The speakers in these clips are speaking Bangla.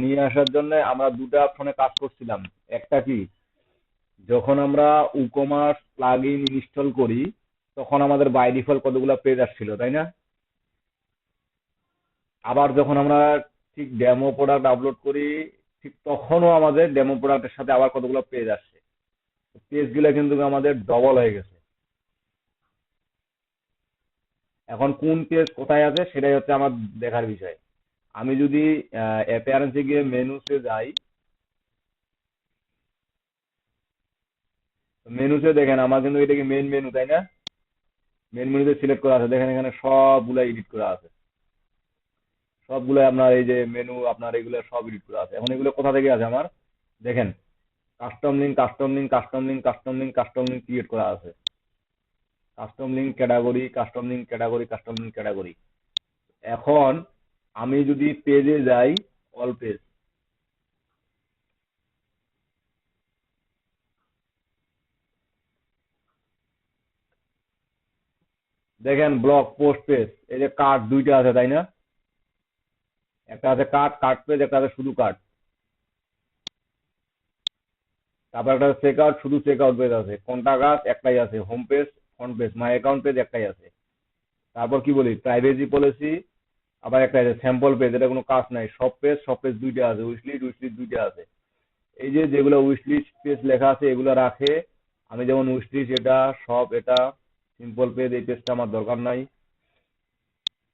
নিয়ে আসার জন্য আমরা দুটা ফোনে কাজ করছিলাম। একটা কি, যখন আমরা উকমার্স প্লাগ ইন ইনস্টল করি তখন আমাদের বাই ডিফল্ট কতগুলো পেজ আসছিল, তাই না? আবার যখন আমরা ঠিক ডেমো প্রোডাক্ট আপলোড করি, ঠিক তখনও আমাদের ডেমো প্রোডাক্টের সাথে আবার কতগুলো পেজ আসছে। পেজগুলো কিন্তু আমাদের ডবল হয়ে গেছে। এখন কোন পেজ কোথায় আছে সেটাই হচ্ছে আমার দেখার বিষয়। আমি যদি অ্যাপিয়ারেন্সে গিয়ে মেনুতে যাই, মেনুতে দেখেন আমার কিন্তু এটা কি মেইন মেনু, তাই না? মেন মেনুতে সিলেক্ট করা আছে, দেখেন এখানে সবগুলা এডিট করা আছে। সবগুলো আপনার এই যে মেনু আপনার এগুলো সব এডিট করা আছে। এখন এগুলো কোথা থেকে আছে আমার, দেখেন custom link, custom link, custom link, custom link, custom link create করা আছে। Custom link category, custom link category, custom link category. এখন আমি যদি পেজে যাই, অল পেজ, দেখেন ব্লগ পোস্ট পেজ, এই যে কার্ড দুইটা আছে, তাই না? একটা আছে কার্ড, কার্ড পেজ, একটা আছে শুধু কার্ড। তারপর একটা চেক আউট, শুধু চেক আউট পেজ আছে। কন্টাক্ট একটাই আছে। Home page, front page, my account page একটাই আছে। তারপর কি বলি, প্রাইভেসি পলিসি আবার একটা আছে। স্যাম্পল পেজ, এটা কোনো কাজ নাই। সব পেজ, সব পেজ দুইটা আছে। উইশলিস্ট, উইশলিস্ট দুইটা আছে। এই যে যেগুলো উইশলিস্ট পেজ লেখা আছে এগুলো রাখে। আমি যেমন উইশলিস্ট এটা, সব এটা, সিম্পল পেজ, এই পেজটা আমার দরকার নাই।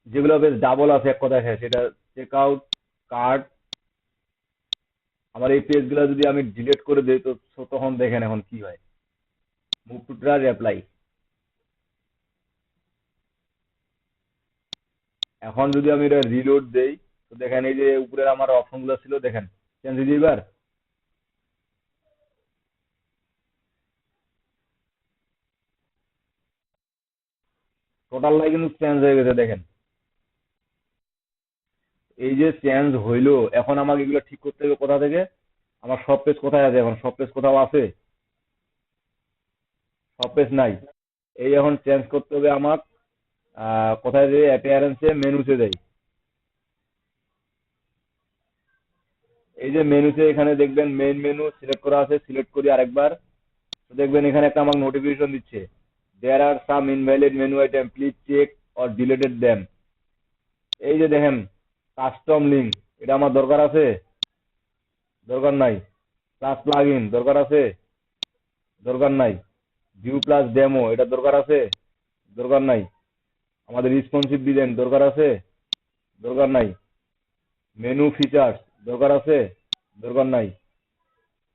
যেগুলো পেজ ডাবল আছে এক কথায়, হ্যাঁ সেটা চেক আউট, কার্ড। আমার এই পেজগুলো যদি আমি ডিলিট করে দিই তো তখন দেখেন এখন কি হয়। Move to try apply. এখন যদি আমি এটা রিলোড দেই তো দেখেন এই যে উপরের আমার অপশনগুলো ছিল, দেখেন চেঞ্জ হয়ে যায় এবার। টোটালটাই কিন্তু চেঞ্জ হয়ে গেছে, দেখেন। এই যে চেঞ্জ হইলো, এখন আমাকে এগুলো ঠিক করতে হবে কোথা থেকে? আমার সব পেজ কোথায় আছে? এখন সব পেজ কোথাও আছে? সব পেজ নাই। এই এখন চেঞ্জ করতে হবে আমার। কোথায় যে অ্যাপিয়ারেন্সে মেনুতে যাই, এই যে মেনুতে এখানে দেখবেন মেইন মেনু সিলেক্ট করা আছে। সিলেক্ট করি আরেকবার, তো দেখবেন এখানে একটা আমাকে নোটিফিকেশন দিচ্ছে, there are some invalid menu item, please check or deleted them. এই যে দেখেন কাস্টম লিঙ্ক, এটা আমার দরকার আছে? দরকার নাই। প্লাস প্লাগ ইন দরকার আছে? দরকার নাই। ভিউ প্লাস ডেমো, এটা দরকার আছে? দরকার নাই। আমাদের রেসপন্সিভ ডিজাইন দরকার আছে? দরকার নাই। মেনু ফিচার্স দরকার আছে? দরকার নাই।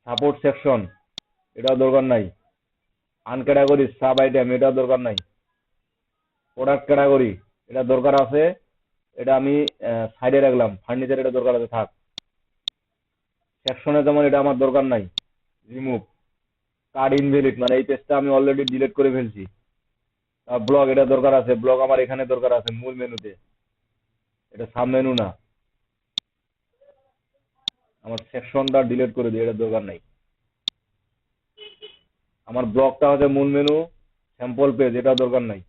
সাপোর্ট সেকশন, এটাও দরকার নাই। আনক্যাটাগরি সাব আইটেম, এটাও দরকার নাই। প্রোডাক্ট ক্যাটাগরি, এটা দরকার আছে। এটা আমি সাইডে রাখলাম। ফার্নিচার, এটা দরকার আছে, থাক। সেকশনে যেমন এটা আমার দরকার নাই, রিমুভ। কার্ড ইনভ্যালিড, মানে এই পেজটা আমি অলরেডি ডিলিট করে ফেলছি। ব্লগ, এটা দরকার আছে। ব্লগ আমার এখানে দরকার আছে মূল মেনুতে, এটা সাব মেনু না। আমার সেকশনটা ডিলিট করে দিই, এটা দরকার নাই। আমার ব্লগটা হচ্ছে মূল মেনু। স্যাম্পল পেজ, এটা দরকার নাই।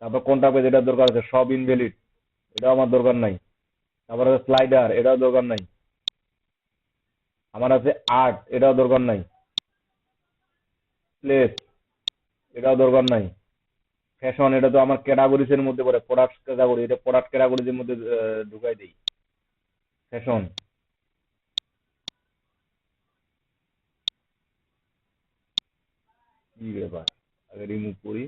তারপর কোনটা পেজ, এটা দরকার আছে। সব ইনভ্যালিড, এটাও আমার দরকার নাই। তারপর আছে স্লাইডার, এটাও দরকার নাই। আমার আছে আর্ট, এটাও দরকার নাই। প্লেস, এটাও দরকার নাই। ফ্যাশন, এটা তো আমার ক্যাটাগরিজ এর মধ্যে পড়ে, প্রোডাক্ট ক্যাটাগরি, এটা প্রোডাক্ট ক্যাটাগরিজ এর মধ্যে ঢুকাই দেই। ফ্যাশন, কি ব্যাপার, আগে রিমুভ করি।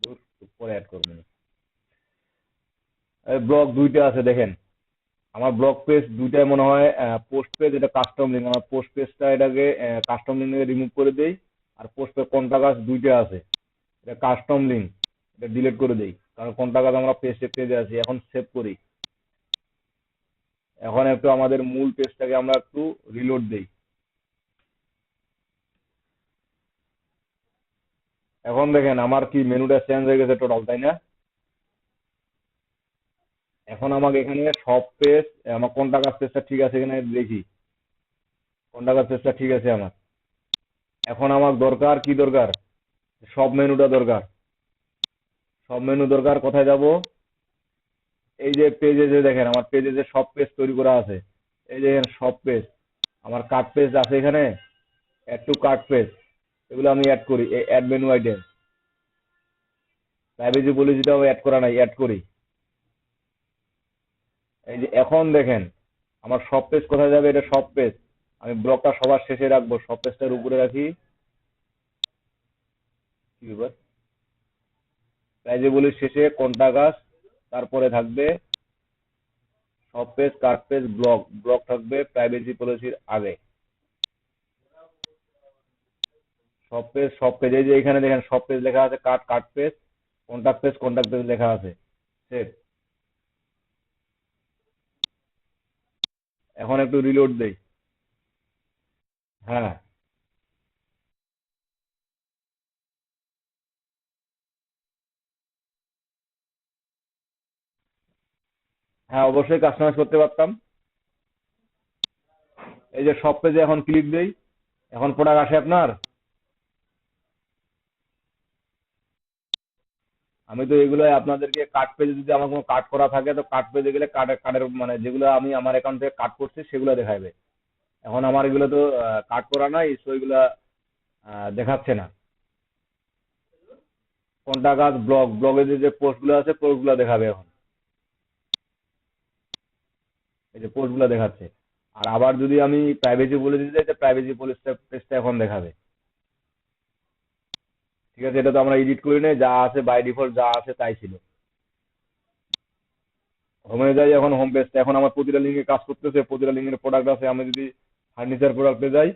ধুর, পরে অ্যাড করবো। ব্লগ দুইটা আছে, দেখেন আমার ব্লগ পেজ দুইটাই মনে হয় পোস্ট পেজ, এটা কাস্টম লিঙ্ক। আমার পোস্ট পেজটা এটাকে কাস্টম লিঙ্ক থেকে রিমুভ করে দেই। আর পোস্ট পেজ কন্টাক্ট দুইটা আছে, এটা কাস্টম লিঙ্ক, এটা ডিলিট করে দেই। কারণ কন্টাক্ট আমরা পেজে আছি। এখন সেভ করি। এখন একটু আমাদের মূল পেজটাকে আমরা একটু রিলোড দেই। এখন দেখেন আমার কি মেনুটা চেঞ্জ হয়ে গেছে টোটাল, তাই না? এখন আমাকে এখানে সব পেজ, আমার কন্টাক্ট পেজটা ঠিক আছে এখানে দেখি। কন্টাক্ট পেজটা ঠিক আছে আমার। এখন আমার দরকার কি দরকার? সব মেনুটা দরকার। সব মেনু দরকার, কোথায় যাব? এই যে পেজে যে দেখেন আমার পেজে যে সব পেজ তৈরি করা আছে, এই যে এখানে সব পেজ, আমার কার্ড পেজ আছে এখানে, অ্যাড টু কার্ড পেজ, এগুলো আমি অ্যাড করি, অ্যাড মেনু আইটেম, প্রাইভেসি পলিসিটাও অ্যাড করা নাই, অ্যাড করি। এই যে এখন দেখেন আমার সব পেজ কোথায় যাবে, এটা সব পেজ, আমি ব্লকটা সবার শেষে রাখবো, সব পেজটার উপরে রাখি। কি ব্যাপার, প্রাইভেসি পলিসি শেষে কন্টাক্ট, তারপরে থাকবে সব page, card page, block, block থাকবে প্রাইভেসি পলিসির আগে। সব পেজ এই যে এখানে দেখেন সব পেজ লেখা আছে, card, card page, contact page লেখা আছে। সেভ। এখন একটু রিলোড দেই। হ্যাঁ, হ্যাঁ অবশ্যই কাস্টমাইজ করতে পারতাম। এই যে সব পেজে এখন ক্লিক দেই, এখন প্রোডাক্ট আসে আপনার। আমি তো এগুলো আপনাদেরকে কার্ড পেজে, যদি আমার কোনো কার্ড করা থাকে তো কার্ড পেজে গেলে কার্ডের মানে যেগুলো আমি আমার অ্যাকাউন্ট থেকে কাট করছি সেগুলো দেখাবে। এখন আমার এগুলো তো কাট করা নাই, সো এগুলো দেখাচ্ছে না। কন্টাক্ট, ব্লগে যে যে পোস্টগুলো আছে পোস্টগুলো দেখাবে এখন। এই যে পোস্টগুলো দেখাচ্ছে। আর আবার যদি আমি প্রাইভেসি বলে দিতে চাই, প্রাইভেসি পেজটা এখন দেখাবে। ঠিক আছে, এটা তো আমরা এডিট করি নাই, যা আছে বাই ডিফল্ট যা আছে তাই ছিল। হোমে যাই, এখন হোম পেজটা এখন আমার প্রতিটা লিঙ্কে কাজ করতেছে, প্রতিটা লিঙ্কের প্রোডাক্ট আছে। আমি যদি ফার্নিচার প্রোডাক্টে যাই,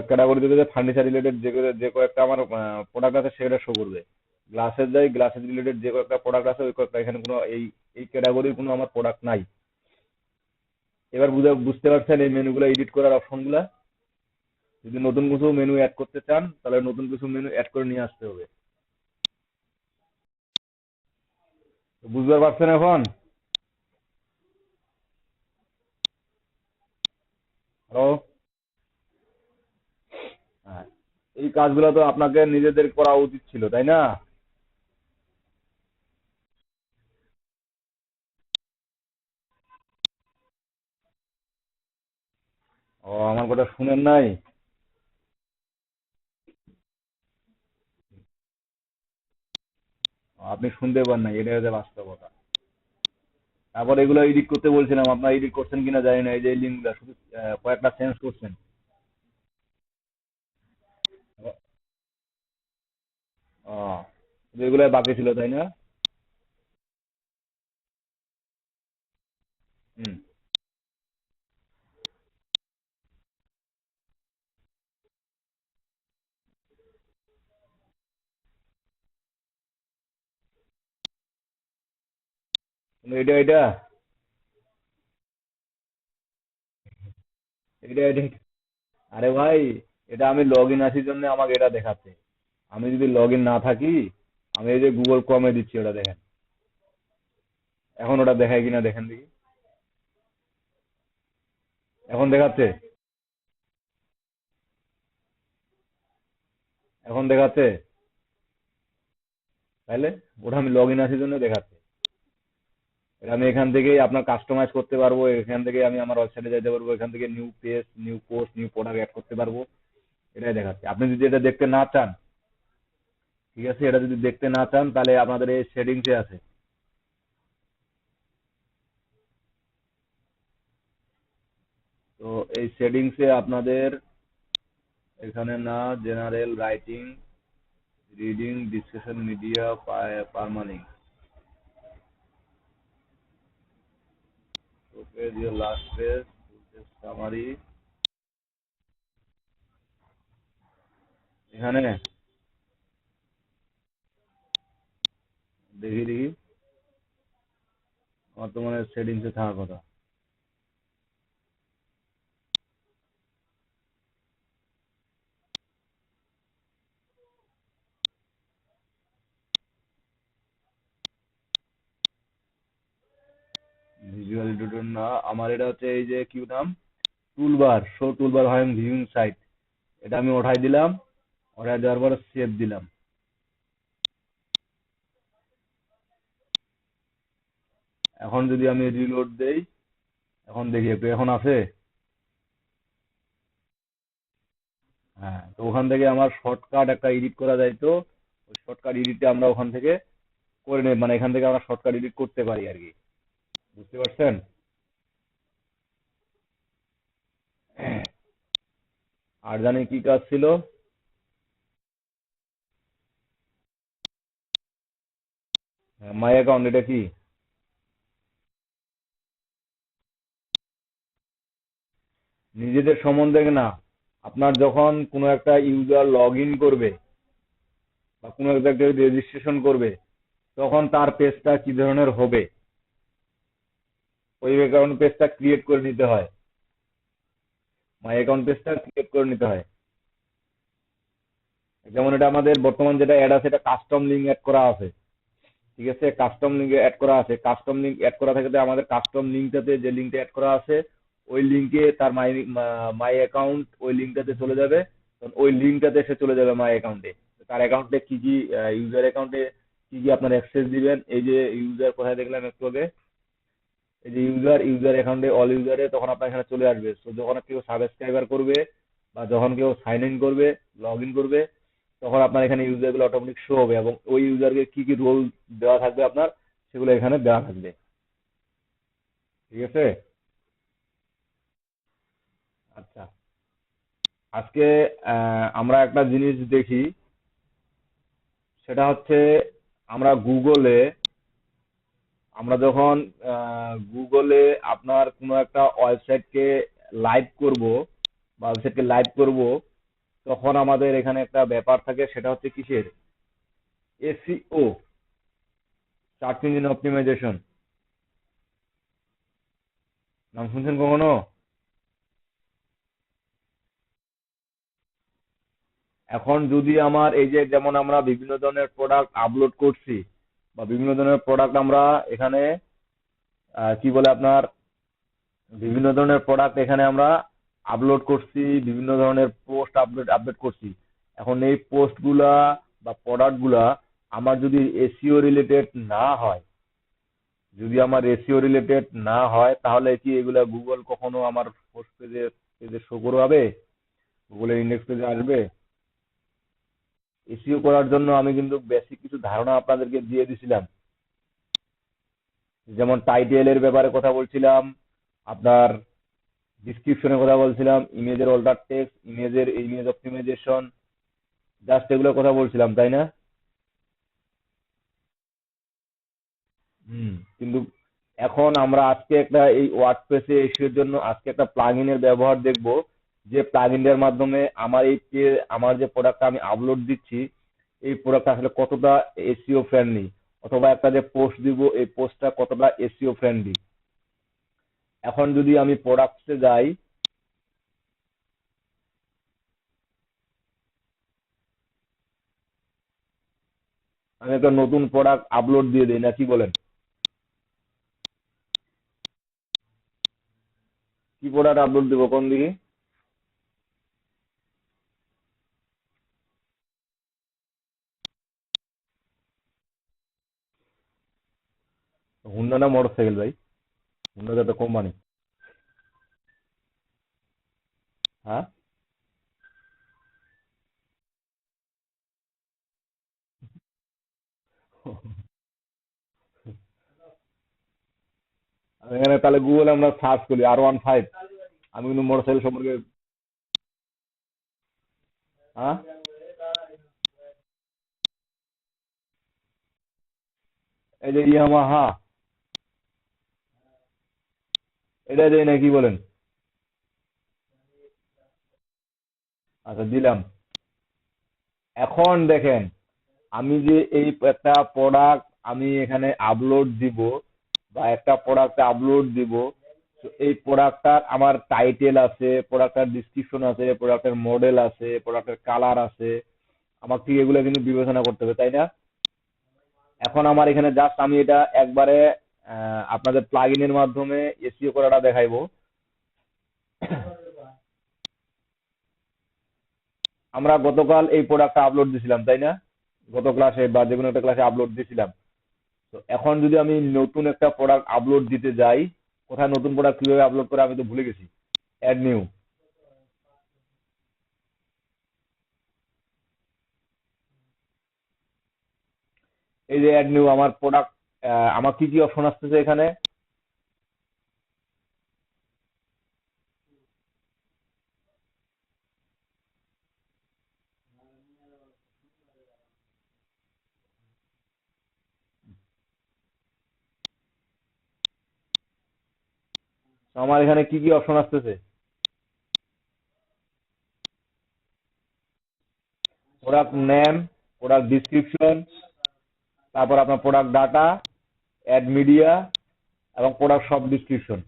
ক্যাটাগরিতে যাই, ফার্নিচার রিলেটেড যে কয়েকটা আমার প্রোডাক্ট আছে সেটা শো করবে। গ্লাসের যাই, গ্লাসের রিলেটেড যে কয়েকটা প্রোডাক্ট আছে ওই কয়েকটা, এখানে কোনো এই ক্যাটাগরির কোনো আমার প্রোডাক্ট নাই। এবার বুঝতে পারছেন এই মেনুগুলো এডিট করার অপশনগুলা। যদি নতুন কিছু মেনু অ্যাড করতে চান তাহলে নতুন কিছু মেনু অ্যাড করে নিয়ে আসতে হবে। তো বুঝতে পারছেন এখন? হ্যালো? হ্যাঁ, এই কাজগুলো তো আপনাকে নিজেদের করা উচিত ছিল, তাই না? ও, আমার কথা শুনেন নাই? আপনি শুনতে পান নাই, এটা হচ্ছে বাস্তবতা। তারপর এগুলো এডিট করতে বলছিলাম, আপনারা এডিট করছেন কিনা জানি না, এই যে লিঙ্কগুলো শুধু কয়েকটা চেঞ্জ করছেন। ও, শুধু এগুলাই বাকি ছিল, তাই না? হুম। কিন্তু এটা এটা, আরে ভাই, এটা আমি লগ ইন আসার জন্য আমাকে এটা দেখাচ্ছে। আমি যদি লগ ইন না থাকি, আমি এই যে গুগল ক্রমে দিচ্ছি, ওটা দেখেন। এখন ওটা দেখায় কিনা দেখেন দেখি। এখন দেখাচ্ছে? এখন দেখাচ্ছে? তাহলে ওটা আমি লগ ইন আসার জন্য দেখাচ্ছে। এটা আমি এখান থেকেই আপনার কাস্টমাইজ করতে পারবো, এখান থেকে আমি আমার ওয়েবসাইটে যেতে পারবো, এখান থেকে new page, new post, new product add করতে পারবো। এটাই দেখাচ্ছে। আপনি যদি এটা দেখতে না চান, ঠিক আছে, এটা যদি দেখতে না চান তাহলে আপনাদের এই সেটিংসে আছে। তো এই সেটিংসে আপনাদের এখানে না, general, writing, reading, discussion, media, permalink, page, your last page, summary, এখানে দেখি দেখি, আমার তো মনে হয় সেটিংসে থাকার কথা। ভিজুয়াল এডিটর না, আমার এটা হচ্ছে এই যে কি নাম, টুলবার, শো টুলবার হয় ভিউইং সাইট, এটা আমি ওঠাই দিলাম। ওঠাই দেওয়ার পরে সেভ দিলাম। এখন যদি আমি রিলোড দেই, এখন দেখি একটু, এখন আছে। হ্যাঁ, তো ওখান থেকে আমার শর্টকাট একটা এডিট করা যায়, তো ওই শর্টকাট এডিটটা আমরা ওখান থেকে করে নেই, মানে এখান থেকে আমরা শর্টকাট এডিট করতে পারি আর কি। বুঝতে পারছেন? আর জানি কি কাজ ছিল। মাই অ্যাকাউন্ট এটা কি? নিজেদের সম্বন্ধে না, আপনার যখন কোনো একটা ইউজার লগ ইন করবে বা কোনো একটা রেজিস্ট্রেশন করবে, তখন তার পেজটা কি ধরনের হবে, ওই অ্যাকাউন্ট পেজটা ক্রিয়েট করে নিতে হয়। মাই অ্যাকাউন্ট পেজটা ক্রিয়েট করে নিতে হয়। যেমন এটা আমাদের বর্তমান যেটা অ্যাড আছে, এটা কাস্টম লিঙ্ক অ্যাড করা আছে। ঠিক আছে, কাস্টম লিঙ্ক অ্যাড করা আছে, কাস্টম লিঙ্ক অ্যাড করা থাকলে আমাদের কাস্টম লিঙ্কটাতে যে লিঙ্কটা অ্যাড করা আছে, ওই লিঙ্কে তার মাই অ্যাকাউন্ট ওই লিঙ্কটাতে চলে যাবে। তখন ওই লিঙ্কটাতে সে চলে যাবে মাই অ্যাকাউন্টে। তার অ্যাকাউন্টে কি কি, ইউজার অ্যাকাউন্টে কি কি আপনার অ্যাক্সেস দিবেন, এই যে ইউজার কোথায় দেখলাম একটু আগে, এই যে ইউজার ইউজার অ্যাকাউন্টে অল ইউজারে, তখন আপনার এখানে চলে আসবে। তো যখন কেউ সাবস্ক্রাইবার করবে বা যখন কেউ সাইন ইন করবে, লগ ইন করবে, তখন আপনার এখানে ইউজার গুলো অটোমেটিক শো হবে, এবং ওই ইউজারকে কি কি রোল দেওয়া থাকবে আপনার, সেগুলো এখানে দেওয়া থাকবে। ঠিক আছে। আচ্ছা, আজকে আমরা একটা জিনিস দেখি, সেটা হচ্ছে আমরা গুগলে, আমরা যখন গুগলে আপনার কোনো একটা ওয়েবসাইটকে লাইভ করব বা ওয়েবসাইটকে লাইভ করব, তখন আমাদের এখানে একটা ব্যাপার থাকে, সেটা হচ্ছে কিসের? SEO, search engine optimisation. নাম শুনছেন কখনো? এখন যদি আমার এই যে যেমন আমরা বিভিন্ন ধরনের প্রোডাক্ট আপলোড করছি, বা বিভিন্ন ধরনের প্রোডাক্ট আমরা এখানে কি বলে আপনার, বিভিন্ন ধরনের প্রোডাক্ট এখানে আমরা আপলোড করছি, বিভিন্ন ধরনের পোস্ট আপলোড আপডেট করছি। এখন এই পোস্টগুলা বা প্রোডাক্টগুলা আমার যদি এসইও রিলেটেড না হয়, যদি আমার এসইও রিলেটেড না হয়, তাহলে কি এগুলা গুগল কখনো আমার পোস্ট পেজে পেজে শো করবে, গুগলের ইন্ডেক্স পেজে আসবে? এসইও করার জন্য আমি কিন্তু বেসিক কিছু ধারণা আপনাদেরকে দিয়ে দিছিলাম। যেমন টাইটেলের ব্যাপারে কথা বলছিলাম, আপনার ডিসক্রিপশনের কথা বলছিলাম, ইমেজের অল্টার টেক্সট, ইমেজের ইমেজ অপটিমাইজেশন, জাস্ট এগুলোর কথা বলছিলাম, তাই না? হুম। কিন্তু এখন আমরা আজকে একটা এই ওয়ার্ডপ্রেসে এসিওর জন্য আজকে একটা প্লাগইনের ব্যবহার দেখব, যে প্লাগইনটার মাধ্যমে আমার আমার যে প্রোডাক্টটা আমি আপলোড দিচ্ছি, এই প্রোডাক্ট আসলে কতটা এসইও ফ্রেন্ডলি, অথবা একটা যে পোস্ট দিব, এই পোস্টটা কতটা এসইও ফ্রেন্ডলি। এখন যদি আমি প্রোডাক্টসে যাই, আমি একটা নতুন প্রোডাক্ট আপলোড দিয়ে দিই, না কি বলেন? কি প্রোডাক্ট আপলোড দিব কোন দিকে? হুন্ডা না মোটরসাইকেল ভাই? হুন্ডা তো একটা কোম্পানি। হ্যাঁ। এখানে তাহলে গুগলে আমরা সার্চ করি R15। আমি কিন্তু মোটরসাইকেল সম্পর্কে। হ্যাঁ। এই যে ইয়ামাহা, এটা দেয় না কি বলেন? আচ্ছা, দিলাম। এখন দেখেন, আমি যে এই একটা প্রোডাক্ট আমি এখানে আপলোড দিব, বা একটা প্রোডাক্ট আপলোড দিব, তো এই প্রোডাক্টটার আমার টাইটেল আছে, প্রোডাক্টের ডিসক্রিপশন আছে, প্রোডাক্টের মডেল আছে, প্রোডাক্টের কালার আছে, আমার ঠিক এগুলো কিন্তু বিবেচনা করতে হবে, তাই না? এখন আমার এখানে জাস্ট আমি এটা একবারে আপনাদের প্লাগইনের মাধ্যমে এসইও করাটা দেখাইবো। আমরা গতকাল এই প্রোডাক্টটা আপলোড দিছিলাম, তাই না? গত ক্লাসে বা যে কোনো একটা ক্লাসে আপলোড দিছিলাম। তো এখন যদি আমি নতুন একটা প্রোডাক্ট আপলোড দিতে যাই, কোথায় নতুন প্রোডাক্ট কিভাবে আপলোড করে আমি তো ভুলে গেছি। অ্যাড নিউ, এই যে অ্যাড নিউ আমার প্রোডাক্ট, আমার কি কি অপশন আসতেছে এখানে। তো আমার এখানে কি কি অপশন আসতেছে, প্রোডাক্ট নেম, প্রোডাক্ট ডিসক্রিপশন, তারপর আপনার প্রোডাক্ট ডাটা, অ্যাড মিডিয়া এবং প্রোডাক্ট শপ ডিসক্রিপশন।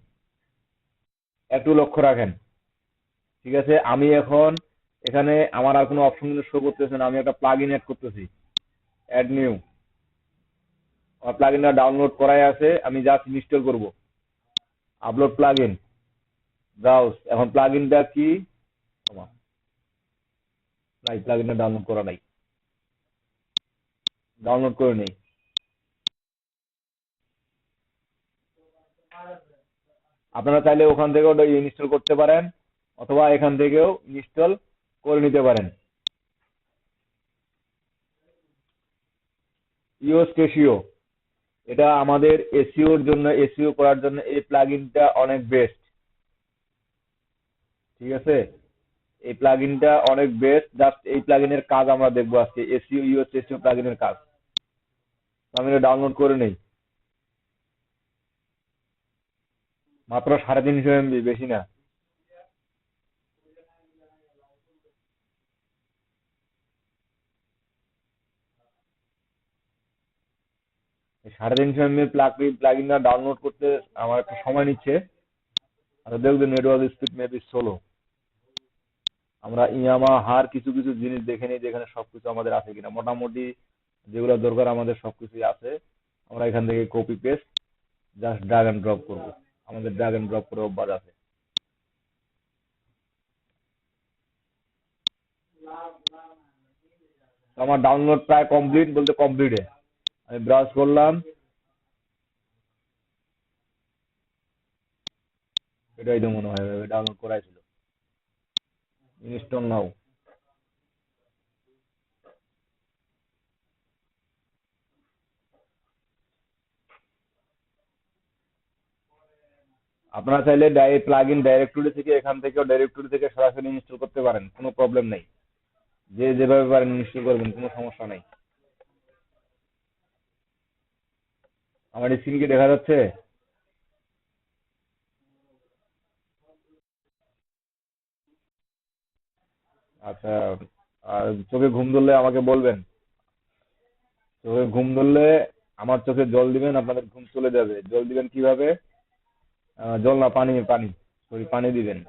একটু লক্ষ্য রাখেন, ঠিক আছে। আমি এখন এখানে আমার আর কোনো অপশন কিন্তু শো করতেছে না, আমি একটা প্লাগ ইন অ্যাড করতেছি। অ্যাড নিউ, আমার প্লাগ ইনটা ডাউনলোড করাই আছে, আমি জাস্ট ইনস্টল করব। Upload plug in, browse. এখন প্লাগ ইনটা কি, নাই প্লাগ ইনটা ডাউনলোড করা নাই, ডাউনলোড করে নেই। আপনারা চাইলে ওখান থেকেও ওটা ইনস্টল করতে পারেন, অথবা এখান থেকেও ইনস্টল করে নিতে পারেন। ইওস কেসিও, এটা আমাদের এসইওর জন্য, এসইও করার জন্য এই প্লাগইনটা অনেক বেস্ট, ঠিক আছে। এই প্লাগইনটা অনেক বেস্ট, জাস্ট এই প্লাগইনের কাজ আমরা দেখবো আজকে, এসইও ইওস এসইও প্লাগইনের কাজ। তো আমি এটা ডাউনলোড করে নেই, মাত্র 350 MB, বেশি না। 350 MB প্লাগইনটা ডাউনলোড করতে আমার একটু সময় নিচ্ছে। আর দেখবেন নেটওয়ার্ক স্পিড মেবি স্লো। আমরা ইয়ামাহার কিছু কিছু জিনিস দেখে নিই যেখানে সবকিছু আমাদের আছে কিনা, মোটামুটি যেগুলো দরকার আমাদের সবকিছুই আছে। আমরা এখান থেকে copy paste just drag and drop করবো, আমাদের ড্রাগ এন্ড ড্রপ করে অভ্যাস আছে। তো আমার ডাউনলোড প্রায় কমপ্লিট বলতে কমপ্লিটে, আমি ব্রাউজ করলাম, এটাই তো মনে হয় ডাউনলোড করাই ছিল। ইনস্টল নাও। আপনারা চাইলে প্লাগ ইন ডাইরেক্টরি থেকে, এখান থেকেও ডাইরেক্টরি থেকে সরাসরি ইনস্টল করতে পারেন, কোনো প্রবলেম নেই। যে যেভাবে পারেন ইনস্টল করবেন, কোনো সমস্যা নেই। আমার স্ক্রিন কি দেখা যাচ্ছে? আচ্ছা, আর চোখে ঘুম ধরলে আমাকে বলবেন। চোখে ঘুম ধরলে আমার চোখে জল দিবেন, আপনাদের ঘুম চলে যাবে। জল দিবেন কিভাবে? জল না, পানি, পানি, সরি, পানি দিবেন।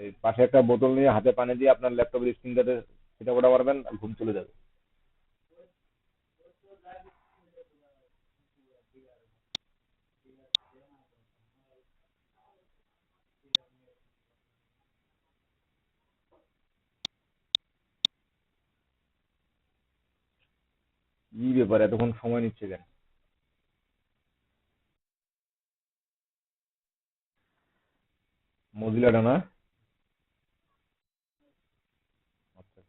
এই পাশে একটা বোতল নিয়ে হাতে পানি দিয়ে আপনার ল্যাপটপের স্ক্রিনটাতে সেটা ওটা মারবেন, আর ঘুম চলে যাবে। কি ব্যাপার, এতক্ষণ সময় নিচ্ছে কেন? মজিলাটা না? আচ্ছা,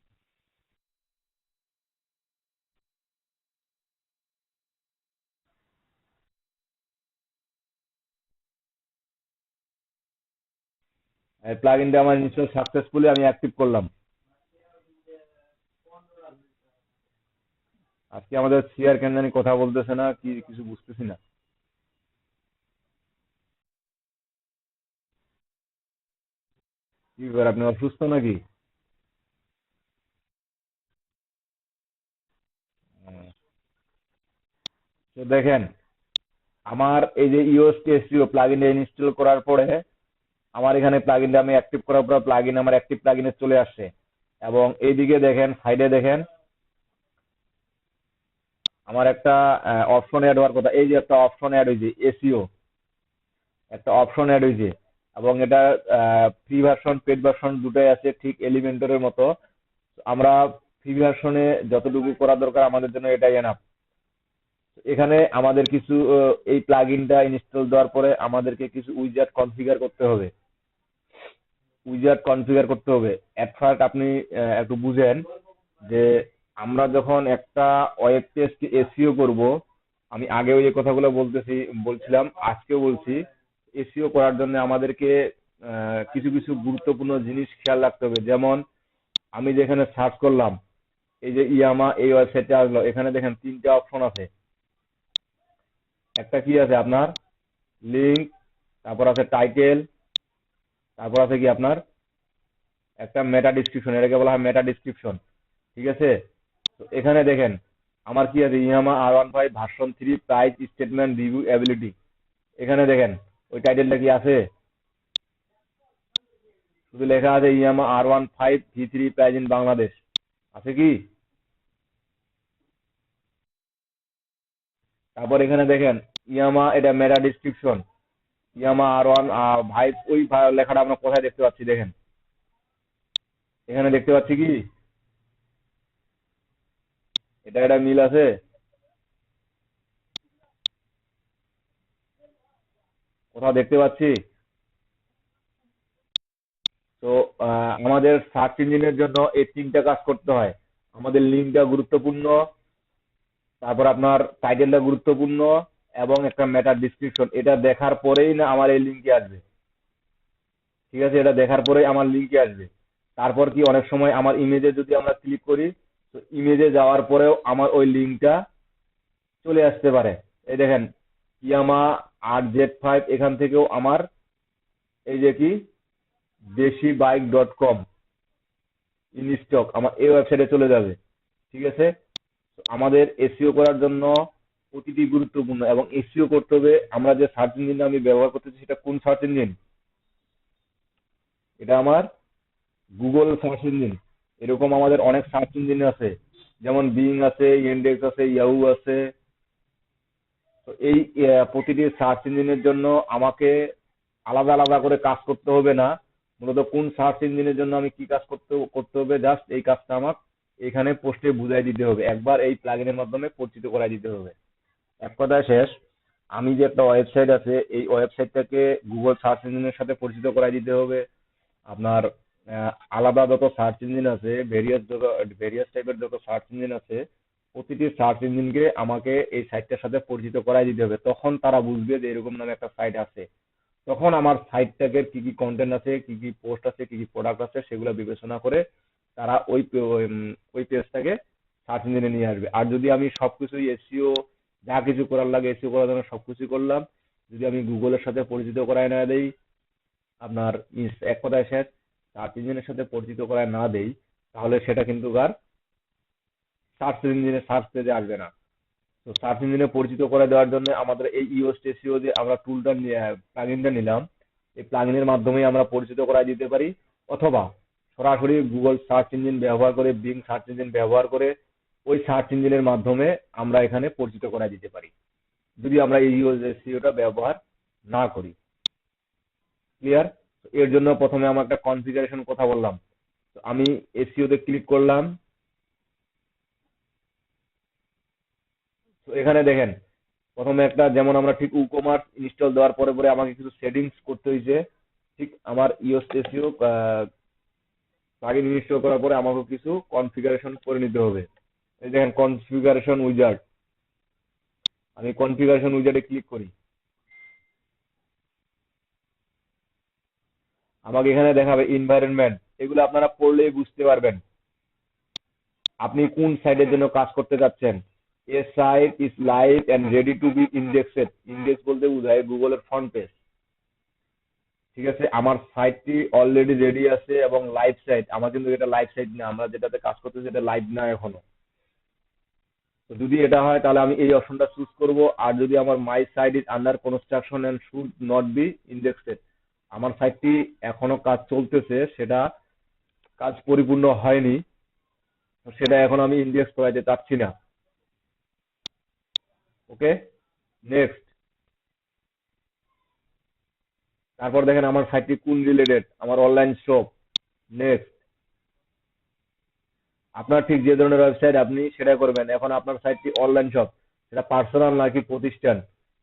প্লাগ ইনটা আমার ইনস্টল সাকসেসফুলি আমি অ্যাক্টিভ করলাম। আজকে আমাদের সিআর কেন জানি কথা বলতেছে না, কি কিছু বুঝতেছি না। কি ব্যাপার, আপনি অসুস্থ নাকি? উম, তো দেখেন, আমার এই যে ইওস টেস্টিও প্লাগইনটা ইনস্টল করার পরে আমার এখানে প্লাগইনটা আমি অ্যাক্টিভ করার পর প্লাগইন আমার অ্যাক্টিভ প্লাগইনে চলে আসছে। এবং এইদিকে দেখেন, সাইডে দেখেন, আমার একটা অপশন অ্যাড হওয়ার কথা, এই যে একটা অপশন অ্যাড হয়েছে এসইও, একটা অপশন অ্যাড হয়েছে। এবং এটা ফ্রি ভার্সন পেড ভার্সন দুটাই আছে, ঠিক এলিমেন্টরের মতো। আমরা ফ্রি ভার্সনে যতটুকু করা দরকার আমাদের জন্য এটাই এনাফ। এখানে আমাদের কিছু এই প্লাগইনটা ইনস্টল দেওয়ার পরে আমাদেরকে কিছু উইজার্ড কনফিগার করতে হবে। এট ফার্স্ট আপনি একটু বুঝেন যে আমরা যখন একটা ওয়েব পেজ এসইও করব, আমি আগেও এই কথাগুলো বলছিলাম, আজকেও বলছি, এসইও করার জন্য আমাদেরকে কিছু কিছু গুরুত্বপূর্ণ জিনিস খেয়াল রাখতে হবে। যেমন আমি যেখানে সার্চ করলাম, এই যে ইয়ামা এই ওয়েবসাইটে আসলো, এখানে দেখেন তিনটা অপশন আছে। একটা কি আছে আপনার লিংক, তারপর আছে টাইটেল, তারপর আছে কি আপনার একটা মেটা ডিসক্রিপশন, এটাকে বলা হয় মেটা ডিসক্রিপশন। ঠিক আছে, তো এখানে দেখেন আমার কি আছে, ইয়ামা R15 version 3 price statement review ability. এখানে দেখেন ওই টাইটেলটা কি আছে? শুধু লেখা আছে ইয়ামা R15 V3 price in Bangladesh, আছে কি? তারপর এখানে দেখেন ইয়ামা, এটা মেটা ডিসক্রিপশন, ইয়ামা R1 ভাইব, ওই লেখাটা আমরা কোথায় দেখতে পাচ্ছি দেখেন, এখানে দেখতে পাচ্ছি কি? এটা মিল আছে? কোথাও দেখতে পাচ্ছি? তো আমাদের সার্চ ইঞ্জিনের জন্য এই তিনটা কাজ করতে হয়। আমাদের লিঙ্কটা গুরুত্বপূর্ণ, তারপর আপনার টাইটেলটা গুরুত্বপূর্ণ, এবং একটা মেটা ডিসক্রিপশন। এটা দেখার পরেই না আমার এই লিঙ্কে আসবে। ঠিক আছে, এটা দেখার পরেই আমার লিঙ্কে আসবে। তারপর কি, অনেক সময় আমার ইমেজে যদি আমরা ক্লিক করি, তো ইমেজে যাওয়ার পরেও আমার ওই লিঙ্কটা চলে আসতে পারে। এই দেখেন ইয়ামা RZ5, এখান থেকেও আমার এই যে কি desibike.com ইন স্টক আমার এই ওয়েবসাইটে চলে যাবে। ঠিক আছে, তো আমাদের এসইও করার জন্য প্রতিটি গুরুত্বপূর্ণ, এবং এসইও করতে হবে। আমরা যে সার্চ ইঞ্জিন আমি ব্যবহার করতেছি সেটা কোন সার্চ ইঞ্জিন? এটা আমার গুগল সার্চ ইঞ্জিন। এরকম আমাদের অনেক সার্চ ইঞ্জিন আছে, যেমন বিং আছে, ইন্ডেক্স আছে, ইয়াহু আছে। তো এই প্রতিটি সার্চ ইঞ্জিনের জন্য আমাকে আলাদা আলাদা করে কাজ করতে হবে না। মূলত কোন সার্চ ইঞ্জিনের জন্য আমি কি কাজ করতে হবে, জাস্ট এই কাজটা আমাকে এখানে পোস্টে বুঝাই দিতে হবে, একবার এই প্লাগইনের মাধ্যমে পরিচিত করাই দিতে হবে। এক কথায় শেষ, আমি যে একটা ওয়েবসাইট আছে এই ওয়েবসাইটটাকে গুগল সার্চ ইঞ্জিনের সাথে পরিচিত করাই দিতে হবে। আপনার আলাদা যত সার্চ ইঞ্জিন আছে, ভেরিয়াস টাইপের যত সার্চ ইঞ্জিন আছে, প্রতিটি সার্চ ইঞ্জিনকে আমাকে এই সাইটটার সাথে পরিচিত করাই দিতে হবে। তখন তারা বুঝবে যে এরকম নামে একটা সাইট আছে। তখন আমার সাইটটাকে কি কি কন্টেন্ট আছে, কি কি পোস্ট আছে, কি কি প্রোডাক্ট আছে, সেগুলো বিবেচনা করে তারা ওই পেজটাকে সার্চ ইঞ্জিনে নিয়ে আসবে। আর যদি আমি সবকিছু এসইও, যা কিছু করার লাগে এসইও করার জন্য সবকিছু করলাম, যদি আমি গুগলের সাথে পরিচিত করায় না দেই, আপনার এক কথায় শেষ, সার্চ ইঞ্জিনের সাথে পরিচিত করায় না দেই, তাহলে সেটা কিন্তু আর সার্চ ইঞ্জিনে সার্চ পেজে আসবে না। তো সার্চ ইঞ্জিনে পরিচিত করে দেওয়ার জন্য আমাদের এই ইওস টেসিও যে আমরা টুলটা প্লাগইনটা নিলাম, এই প্লাগইনের মাধ্যমেই আমরা পরিচিত করাই দিতে পারি। অথবা সরাসরি গুগল সার্চ ইঞ্জিন ব্যবহার করে, বিং সার্চ ইঞ্জিন ব্যবহার করে ওই সার্চ ইঞ্জিনের মাধ্যমে আমরা এখানে পরিচিত করাই দিতে পারি, যদি আমরা এই ইওস এসইওটা ব্যবহার না করি। ক্লিয়ার? এর জন্য প্রথমে আমরা একটা কনফিগারেশন কথা বললাম। তো আমি এসইও তে ক্লিক করলাম। তো এখানে দেখেন প্রথমে একটা, যেমন আমরা ঠিক উকমার্স ইনস্টল দেওয়ার পরে পরে আমাকে কিছু সেটিংস করতে হয়েছে, ঠিক আমার ইওস এসইও প্লাগইন ইনস্টল করার পরে আমাকে কিছু কনফিগারেশন করে নিতে হবে। এই দেখেন কনফিগারেশন উইজার্ড, আমি কনফিগারেশন উইজার্ডে ক্লিক করি। আমাকে এখানে দেখাবে এনভায়রনমেন্ট, এগুলো আপনারা পড়লেই বুঝতে পারবেন আপনি কোন সাইটের জন্য কাজ করতে যাচ্ছেন। A site is live and ready to be indexed. Index বলতে বোঝায় গুগলের ফ্রন্ট পেজ। ঠিক আছে, আমার সাইটটি অলরেডি রেডি আছে এবং লাইভ সাইট। আমার কিন্তু এটা লাইভ সাইট না, আমরা যেটাতে কাজ করতেছি এটা লাইভ না এখনো। তো যদি এটা হয় তাহলে আমি এই অপশনটা চুজ করব। আর যদি আমার my site is under construction and should not be indexed, আমার সাইটটি এখনো কাজ চলতেছে, সেটা কাজ পরিপূর্ণ হয়নি, তো সেটা এখন আমি ইন্ডেক্স করাইতে চাচ্ছি না। ওকে, নেক্সট। তারপর দেখেন আমার সাইটটি কোন রিলেটেড, আমার অনলাইন শপ। নেক্সট। আপনার ঠিক যে ধরনের ওয়েবসাইট আপনি সেটা করবেন। এখন আপনার সাইটটি অনলাইন শপ, সেটা পার্সোনাল নাকি প্রতিষ্ঠান।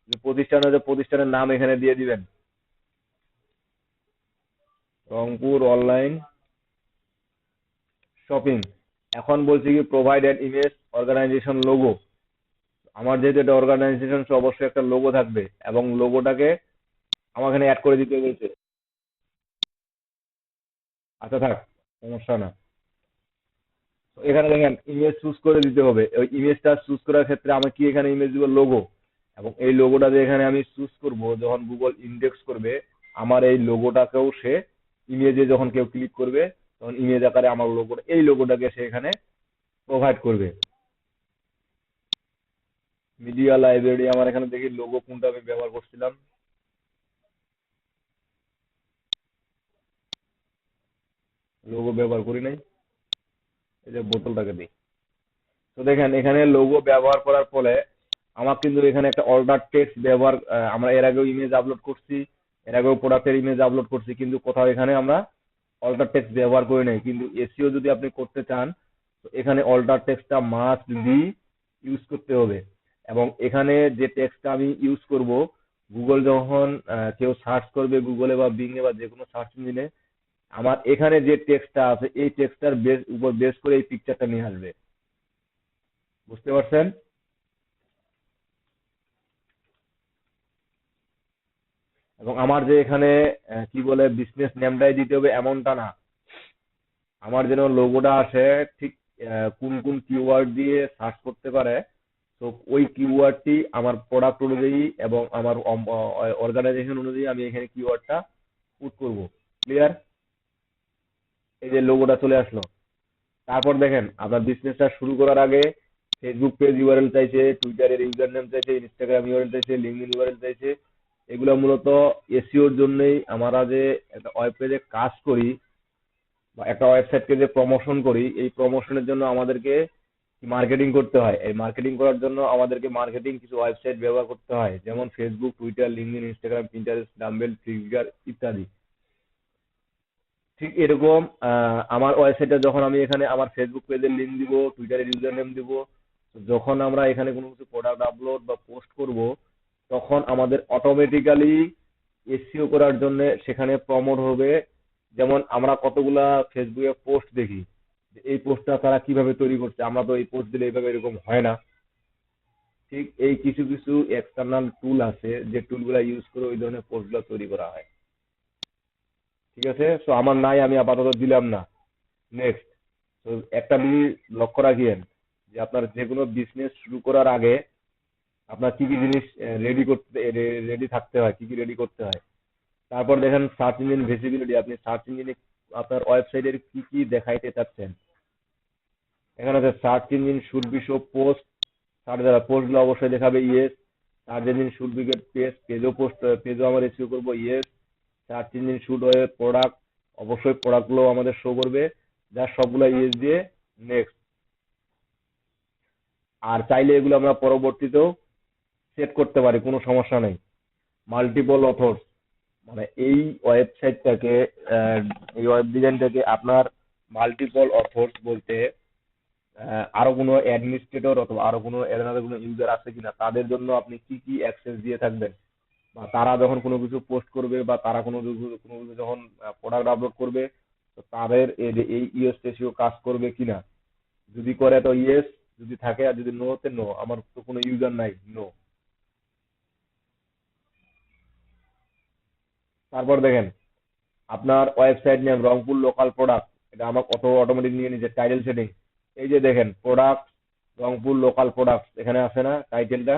যদি প্রতিষ্ঠান হলে প্রতিষ্ঠানের নাম এখানে দিয়ে দিবেন, রংপুর অনলাইন শপিং। এখন বলছি কি provide an image organisation logo. আমার যেহেতু এটা অর্গানাইজেশন, অবশ্যই একটা লোগো থাকবে এবং লোগোটাকে আমার এখানে অ্যাড করে দিতে বলছে। আচ্ছা থাক, সমস্যা না। তো এখানে দেখেন ইমেজ চুজ করে দিতে হবে। ওই ইমেজটা চুজ করার ক্ষেত্রে আমি কি এখানে ইমেজ দিব লোগো, এবং এই লোগোটা যে এখানে আমি চুজ করব যখন গুগল ইন্ডেক্স করবে, আমার এই লোগোটাকেও সে ইমেজে যখন কেউ ক্লিক করবে তখন ইমেজ আকারে আমার লোগোটা, এই লোগোটাকে সে এখানে প্রোভাইড করবে। মিডিয়া লাইব্রেরি, আমার এখানে দেখি লোগো কোনটা আমি ব্যবহার করছিলাম। লোগো ব্যবহার করি নাই, এই যে বোতলটাকে দিই। তো দেখেন এখানে লোগো ব্যবহার করার ফলে আমার কিন্তু এখানে একটা অল্টার টেক্সট ব্যবহার, আমরা এর আগেও ইমেজ আপলোড করছি, এর আগেও প্রোডাক্টের ইমেজ আপলোড করছি, কিন্তু কোথাও এখানে আমরা অল্টার টেক্সট ব্যবহার করি নাই। কিন্তু এসইও যদি আপনি করতে চান তো এখানে অল্টার টেক্সটটা মাস্ট বি ইউজ করতে হবে। এবং এখানে যে টেক্সটটা আমি ইউজ করব, গুগল যখন কেউ সার্চ করবে গুগলে বা বিং এ বা যে কোনো সার্চ ইঞ্জিনে, আমার এখানে যে টেক্সটটা আছে এই টেক্সটটার উপর বেস করে এই পিকচারটা নিয়ে আসবে। বুঝতে পারছেন? এবং আমার যে এখানে কি বলে বিজনেস নেমটাই দিতে হবে এমনটা না, আমার যেন লোগোটা আসে ঠিক কোন কোন কিওয়ার্ড দিয়ে সার্চ করতে পারে, তো ওই কিওয়ার্ডটি আমার প্রোডাক্ট অনুযায়ী এবং আমার অর্গানাইজেশন অনুযায়ী আমি এখানে কিওয়ার্ডটা পুট করব। ক্লিয়ার? এই যে লোগোটা চলে আসলো। তারপর দেখেন আপনার বিজনেসটা শুরু করার আগে ফেসবুক পেজ ইউআরএল চাইছে, টুইটারের ইউজার নেম চাইছে, ইনস্টাগ্রাম ইউআরএল চাইছে, লিঙ্কডইন ইউআরএল চাইছে। এগুলো মূলত এসইওর জন্যই। আমরা যে একটা ওয়েব পেজে কাজ করি বা একটা ওয়েবসাইটকে যে প্রমোশন করি, এই প্রমোশনের জন্য আমাদেরকে মার্কেটিং করতে হয়। এই মার্কেটিং করার জন্য আমাদেরকে মার্কেটিং কিছু ওয়েবসাইট ব্যবহার করতে হয়, যেমন Facebook, Twitter, LinkedIn, Instagram, Pinterest, dumbbell, figure ইত্যাদি। ঠিক এরকম আমার ওয়েবসাইটে যখন আমি এখানে আমার ফেসবুক পেজের লিংক দিব, টুইটারের ইউজার নেম দিব, যখন আমরা এখানে কোনো কিছু প্রোডাক্ট আপলোড বা পোস্ট করব, তখন আমাদের অটোমেটিক্যালি এসইও করার জন্য সেখানে প্রমোট হবে। যেমন আমরা কতগুলা ফেসবুকে পোস্ট দেখি, যে এই পোস্টটা তারা কিভাবে তৈরি করছে, আমরা তো এই পোস্ট দিলে এইভাবে এরকম হয় না। ঠিক এই কিছু কিছু এক্সটার্নাল টুল আছে যে টুলগুলা ইউজ করে ওই ধরনের পোস্টগুলো তৈরি করা হয়। ঠিক আছে, তো আমার নাই, আমি আপাতত দিলাম না। নেক্সট। তো একটা জিনিস লক্ষ্য রাখিয়েন যে আপনার যে কোনো বিজনেস শুরু করার আগে আপনার কি কি জিনিস রেডি থাকতে হয়, কি কি রেডি করতে হয়। তারপর দেখেন সার্চ ইঞ্জিন ভিজিবিলিটি, আপনি সার্চ ইঞ্জিনে আপনার ওয়েবসাইটের কি কি দেখাইতে চাচ্ছেন। এখানে আছে search engine should be show post, search দ্বারা পোস্টগুলো অবশ্যই দেখাবে, yes. Search engine should be get page, পেজও আমরা এসইও করবো, yes. Search engine should way product, অবশ্যই প্রোডাক্টগুলো আমাদের শো করবে, যা সবগুলো ইয়েস দিয়ে নেক্সট। আর চাইলে এগুলো আমরা পরবর্তীতেও সেট করতে পারি, কোনো সমস্যা নেই। মাল্টিপল অথর্স, মানে এই ওয়েবসাইটটাকে, এই ওয়েব ডিজাইনটাকে আপনার মাল্টিপল অথর্স বলতে আরো কোনো অ্যাডমিনিস্ট্রেটর অথবা আরো কোনো এর কোনো ইউজার আছে কিনা, তাদের জন্য আপনি কি কি অ্যাক্সেস দিয়ে থাকবেন, বা তারা যখন কোনো কিছু পোস্ট করবে বা তারা কোনো কিছু যখন প্রোডাক্ট আপলোড করবে, তো তাদের এই ইউএস রেশিও কাজ করবে কিনা। যদি করে তো ইয়েস, যদি থাকে, আর যদি নো তে নো, আমার তো কোনো ইউজার নাই, নো। তারপর দেখেন আপনার website name Rangpur local product, এটা আমার অটোমেটিক নিয়ে নিচ্ছে টাইটেল সেটিং। এই যে দেখেন প্রোডাক্ট রংপুর লোকাল প্রোডাক্ট, এখানে আছে না টাইটেলটা।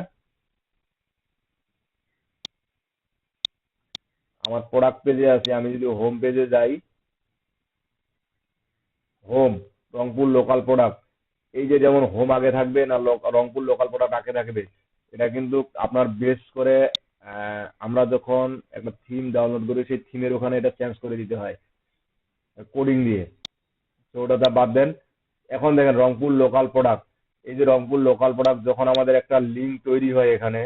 আমার প্রোডাক্ট পেজে আছে, আমি যদি হোম পেজে যাই, হোম রংপুর লোকাল প্রোডাক্ট, এই যে যেমন হোম আগে থাকবে না রংপুর লোকাল প্রোডাক্ট আগে থাকবে, এটা কিন্তু আপনার বেস করে আমরা যখন একটা থিম ডাউনলোড করি সেই থিমের ওখানে এটা চেঞ্জ করে দিতে হয় কোডিং দিয়ে। তো ওটা বাদ দেন। এখন দেখেন রংপুর লোকাল প্রোডাক্ট, এই যে রংপুর লোকাল প্রোডাক্ট, যখন আমাদের একটা লিঙ্ক তৈরি হয় এখানে,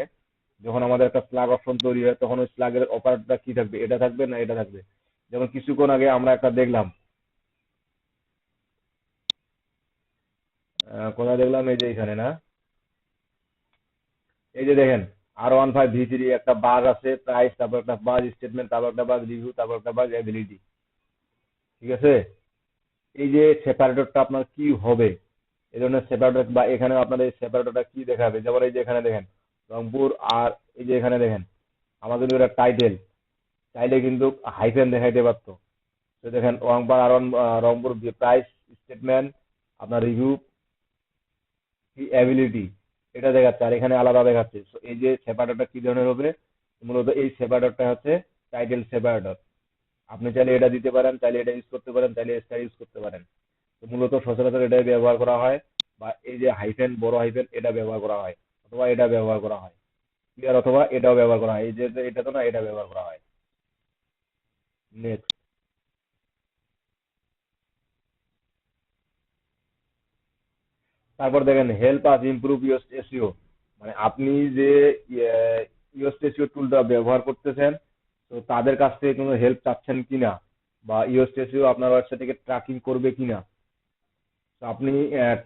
যখন আমাদের একটা স্ল্যাগ অপশন তৈরি হয়, তখন ওই স্ল্যাগের অপারেটরটা কি থাকবে, এটা থাকবে না এটা থাকবে। যেমন কিছুক্ষণ আগে আমরা একটা দেখলাম, কোথায় দেখলাম, এই যে এখানে না, এই যে দেখেন R15V3 একটা বাগ আছে, প্রাইস, তারপর একটা বাগ স্টেটমেন্ট, তারপর একটা বাগ রিভিউ, তারপর একটা বাগ অ্যাবিলিটি। ঠিক আছে? এই যে সেপারেটরটা আপনার কি হবে, এই ধরনের সেপারেটর, বা এখানে আপনার এই সেপারেটরটা কি দেখাবে, যেমন এই যে এখানে দেখেন রংপুর, আর এই যে এখানে দেখেন আমাদের একটা টাইটেল, চাইলে কিন্তু হাইফেন দেখাইতে পারতো। তো দেখেন রংপুর আর রংপুর প্রাইস স্টেটমেন্ট, আপনার রিভিউ কি অ্যাবিলিটি, এটা দেখাচ্ছে, আর এখানে আলাদা দেখাচ্ছে। তো এই যে সেপারেটরটা কি ধরনের হবে, মূলত এই সেপারেটরটা হচ্ছে টাইটেল সেপারেটর। আপনি চাইলে এটা দিতে পারেন, চাইলে এটা ইউজ করতে পারেন, চাইলে এটা ইউজ করতে পারেন। তো মূলত সচরাচর এটাই ব্যবহার করা হয়, বা এই যে হাইফেন, বড় হাইফেন, এটা ব্যবহার করা হয়, অথবা এটা ব্যবহার করা হয় ক্লিয়ার, অথবা এটাও ব্যবহার করা হয়, এই যে এটা তো না, এটা ব্যবহার করা হয়। নেক্সট। তারপর দেখেন help us improve your SEO, মানে আপনি যে ইউর এসইও টুলটা ব্যবহার করতেছেন, তো তাদের কাছ থেকে কোনো হেল্প চাচ্ছেন কিনা, বা ইউর এসইও আপনার ওয়েবসাইটকে ট্র্যাকিং করবে কিনা। তো আপনি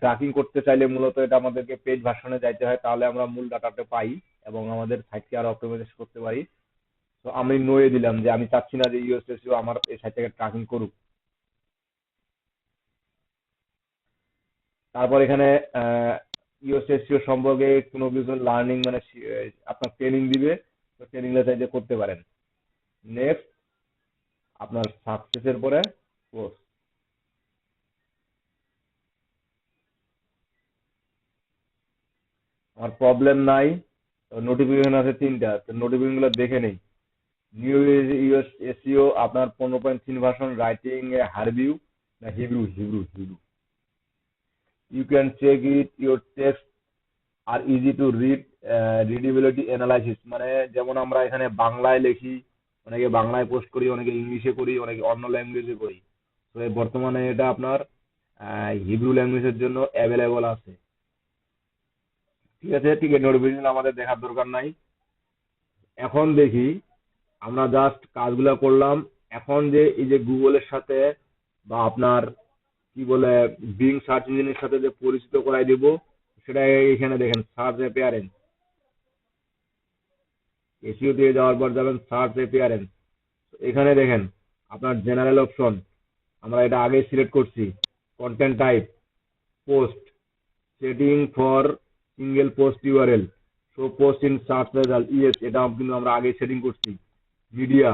ট্র্যাকিং করতে চাইলে মূলত এটা আমাদেরকে পেজ ভার্সনে যাইতে হয়, তাহলে আমরা মূল ডাটাটা পাই এবং আমাদের সাইটকে আরো অপটিমাইজ করতে পারি। তো আমি নয়ে দিলাম যে আমি চাচ্ছি না যে ইউএস এসইও আমার এই সাইটটাকে ট্র্যাকিং করুক। তারপর এখানে ইউএস এসইও সম্পর্কে কোনো কিছু লার্নিং, মানে আপনার ট্রেনিং দিবে, তো ট্রেনিংটা চাইলে করতে পারেন। নেক্সট, আপনার সাকসেসের পরে কোর্স। আমার প্রবলেম নাই, নোটিফিকেশন আছে 3টা, তো নোটিফিকেশন গুলো দেখে নেই। নিউ ইউএস এসইও আপনার 15.3 ভার্সন, রাইটিং এ হারভিউ না Hebrew, Hebrew, Hebrew. You can check it, your text are easy to read, readability analysis, মানে যেমন আমরা এখানে বাংলায় লিখি, অনেকে বাংলায় পোস্ট করি, অনেকে ইংলিশে করি, অনেকে অন্য ল্যাঙ্গুয়েজে করি। তো বর্তমানে এটা আপনার হিব্রু ল্যাঙ্গুয়েজের জন্য অ্যাভেলেবল আছে। ঠিক আছে, ঠিক আছে, নোটিফিকেশন আমাদের দেখার দরকার নাই। এখন দেখি, আমরা জাস্ট কাজগুলো করলাম। এখন যে এই যে গুগলের সাথে, বা আপনার কি বলে বিং সার্চ ইঞ্জিনের সাথে যে পরিচিত করাই দিব, সেটা এখানে দেখেন সার্চ অ্যাপিয়ারেন্স। এসইও দিয়ে যাওয়ার পর যাবেন সার্চ অ্যাপিয়ারেন্স। এখানে দেখেন আপনার জেনারেল অপশন, আমরা এটা আগে সিলেক্ট করছি। Content type, post, setting for single post URL, show post in search result, yes, এটা কিন্তু আমরা আগে সেটিং করছি। মিডিয়া,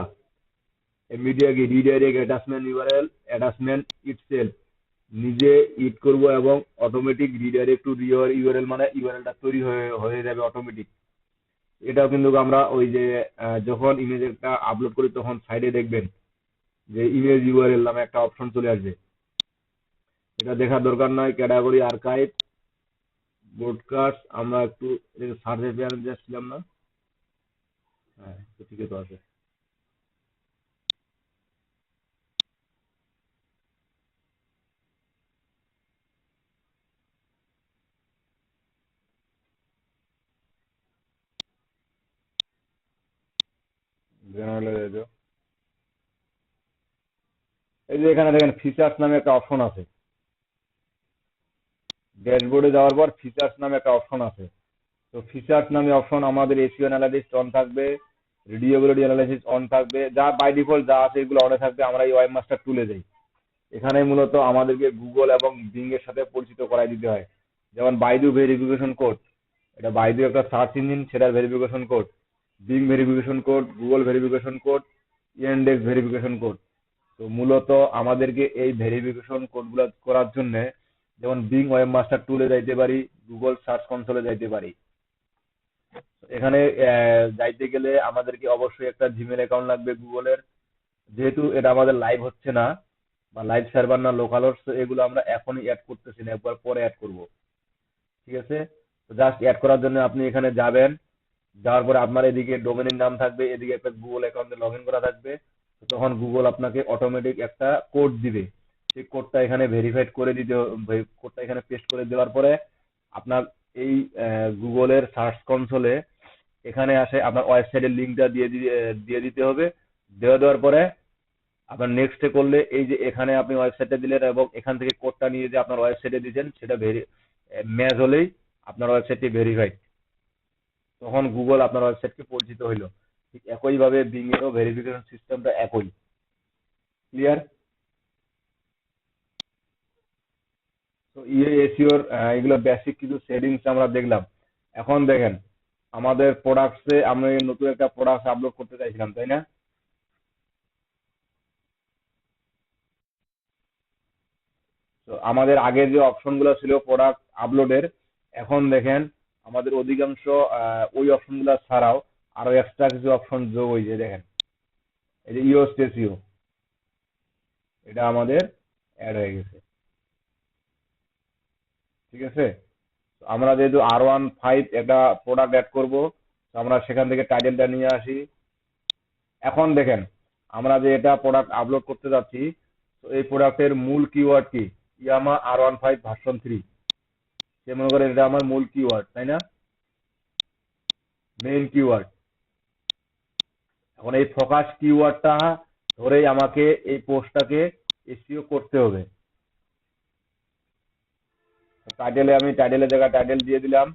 মিডিয়া কি redirect attachment URL, attachment itself, নিজে ইট করব এবং অটোমেটিক রিডাইরেক্ট টু ইউআরএল, মানে ইউআরএলটা তৈরি হয়ে হয়ে যাবে অটোমেটিক। এটাও কিন্তু আমরা ওই যে যখন ইমেজটা আপলোড করি তখন সাইডে দেখবেন যে ইমেজ ইউআরএল নামে একটা অপশন চলে আসবে, এটা দেখার দরকার নাই। ক্যাটাগরি আর্কাইভ, ব্রডকাস্ট, আমরা একটু সার্চ অ্যাপিয়ারেন্স যাচ্ছিলাম না, হ্যাঁ তো ঠিকই তো আছে। জেনারেল, এই যে এখানে দেখেন ফিচার্স নামে একটা অপশন আছে, ড্যাশবোর্ডে যাওয়ার পর ফিচার্স নামে একটা অপশন আছে। তো ফিচার্স নামে অপশন আমাদের এসইও অ্যানালাইসিস অন থাকবে, রিডিউবিলিটি অ্যানালাইসিস অন থাকবে, যা বাই ডিফল্ট যা আছে এগুলো অনে থাকবে। আমরা এই ওয়েব মাস্টার টুলে যাই, এখানে মূলত আমাদেরকে গুগল এবং বিং এর সাথে পরিচিত করাই দিতে হয়। যেমন বাইদু ভেরিফিকেশন কোড, এটা বাইদু একটা সার্চ ইঞ্জিন, সেটার verification code, being verification code, Google verification code, index verification code. তো মূলত আমাদেরকে এই ভেরিফিকেশন কোডগুলো করার জন্য যেমন বিং ওয়েব মাস্টার টুলে যাইতে পারি, গুগল সার্চ কনসোলে যাইতে পারি। এখানে যাইতে গেলে আমাদেরকে অবশ্যই একটা জিমেল অ্যাকাউন্ট লাগবে গুগলের, যেহেতু এটা আমাদের লাইভ হচ্ছে না, বা লাইভ সার্ভার না লোকাল হোস্ট, এগুলো আমরা এখনই অ্যাড করতেছি না, একবার পরে অ্যাড করব। ঠিক আছে, তো জাস্ট অ্যাড করার জন্য আপনি এখানে যাবেন, যাওয়ার পরে আপনার এদিকে ডোমেনের নাম থাকবে, এদিকে একটা গুগল অ্যাকাউন্টে লগ ইন করা থাকবে। তো তখন গুগল আপনাকে অটোমেটিক একটা কোড দিবে, সেই কোডটা এখানে ভেরিফাইড করে দিতে, কোডটা এখানে পেস্ট করে দেওয়ার পরে আপনার এই গুগলের সার্চ কনসোলে এখানে আসে আপনার ওয়েবসাইটের লিঙ্কটা দিয়ে দিতে হবে। দেওয়ার পরে আপনার নেক্সটে করলে এই যে এখানে আপনি ওয়েবসাইটটা দিলেন এবং এখান থেকে কোডটা নিয়ে যে আপনার ওয়েবসাইটে দিয়েছেন সেটা ম্যাচ হলেই আপনার ওয়েবসাইটটি ভেরিফাইড। তখন গুগল আপনার ওয়েবসাইটকে পরিচিত হইলো। ঠিক একইভাবে বিং এরও ভেরিফিকেশন সিস্টেমটা একই। ক্লিয়ার? তো এসিওর এগুলো বেসিক কিছু সেটিংস আমরা দেখলাম। এখন দেখেন আমাদের প্রোডাক্টসে আমরা নতুন একটা প্রোডাক্ট আপলোড করতে চাইছিলাম, তাই না? তো আমাদের আগে যে অপশনগুলো ছিল প্রোডাক্ট আপলোডের, এখন দেখেন আমাদের অধিকাংশ ওই অপশনগুলো ছাড়াও আরো এক্সট্রা কিছু অপশন যোগ হয়েছে। দেখেন এই যে ইও স্টেসিও, এটা আমাদের অ্যাড হয়ে গেছে। ঠিক আছে? তো আমরা যেহেতু R15 একটা প্রোডাক্ট অ্যাড করব, তো আমরা সেখান থেকে টাইটেলটা নিয়ে আসি। এখন দেখেন আমরা যে এটা প্রোডাক্ট আপলোড করতে যাচ্ছি, তো এই প্রোডাক্টের মূল কিওয়ার্ড কি? ইয়ামা R15 ভার্সন 3। সে মনে করেন এটা আমার মূল কিওয়ার্ড, তাই না? Main keyword. এখন এই ফোকাস কিওয়ার্ডটা ধরেই আমাকে এই পোস্টটাকে এসইও করতে হবে। টাইটেলে আমি টাইটেলের জায়গায় টাইটেল দিয়ে দিলাম।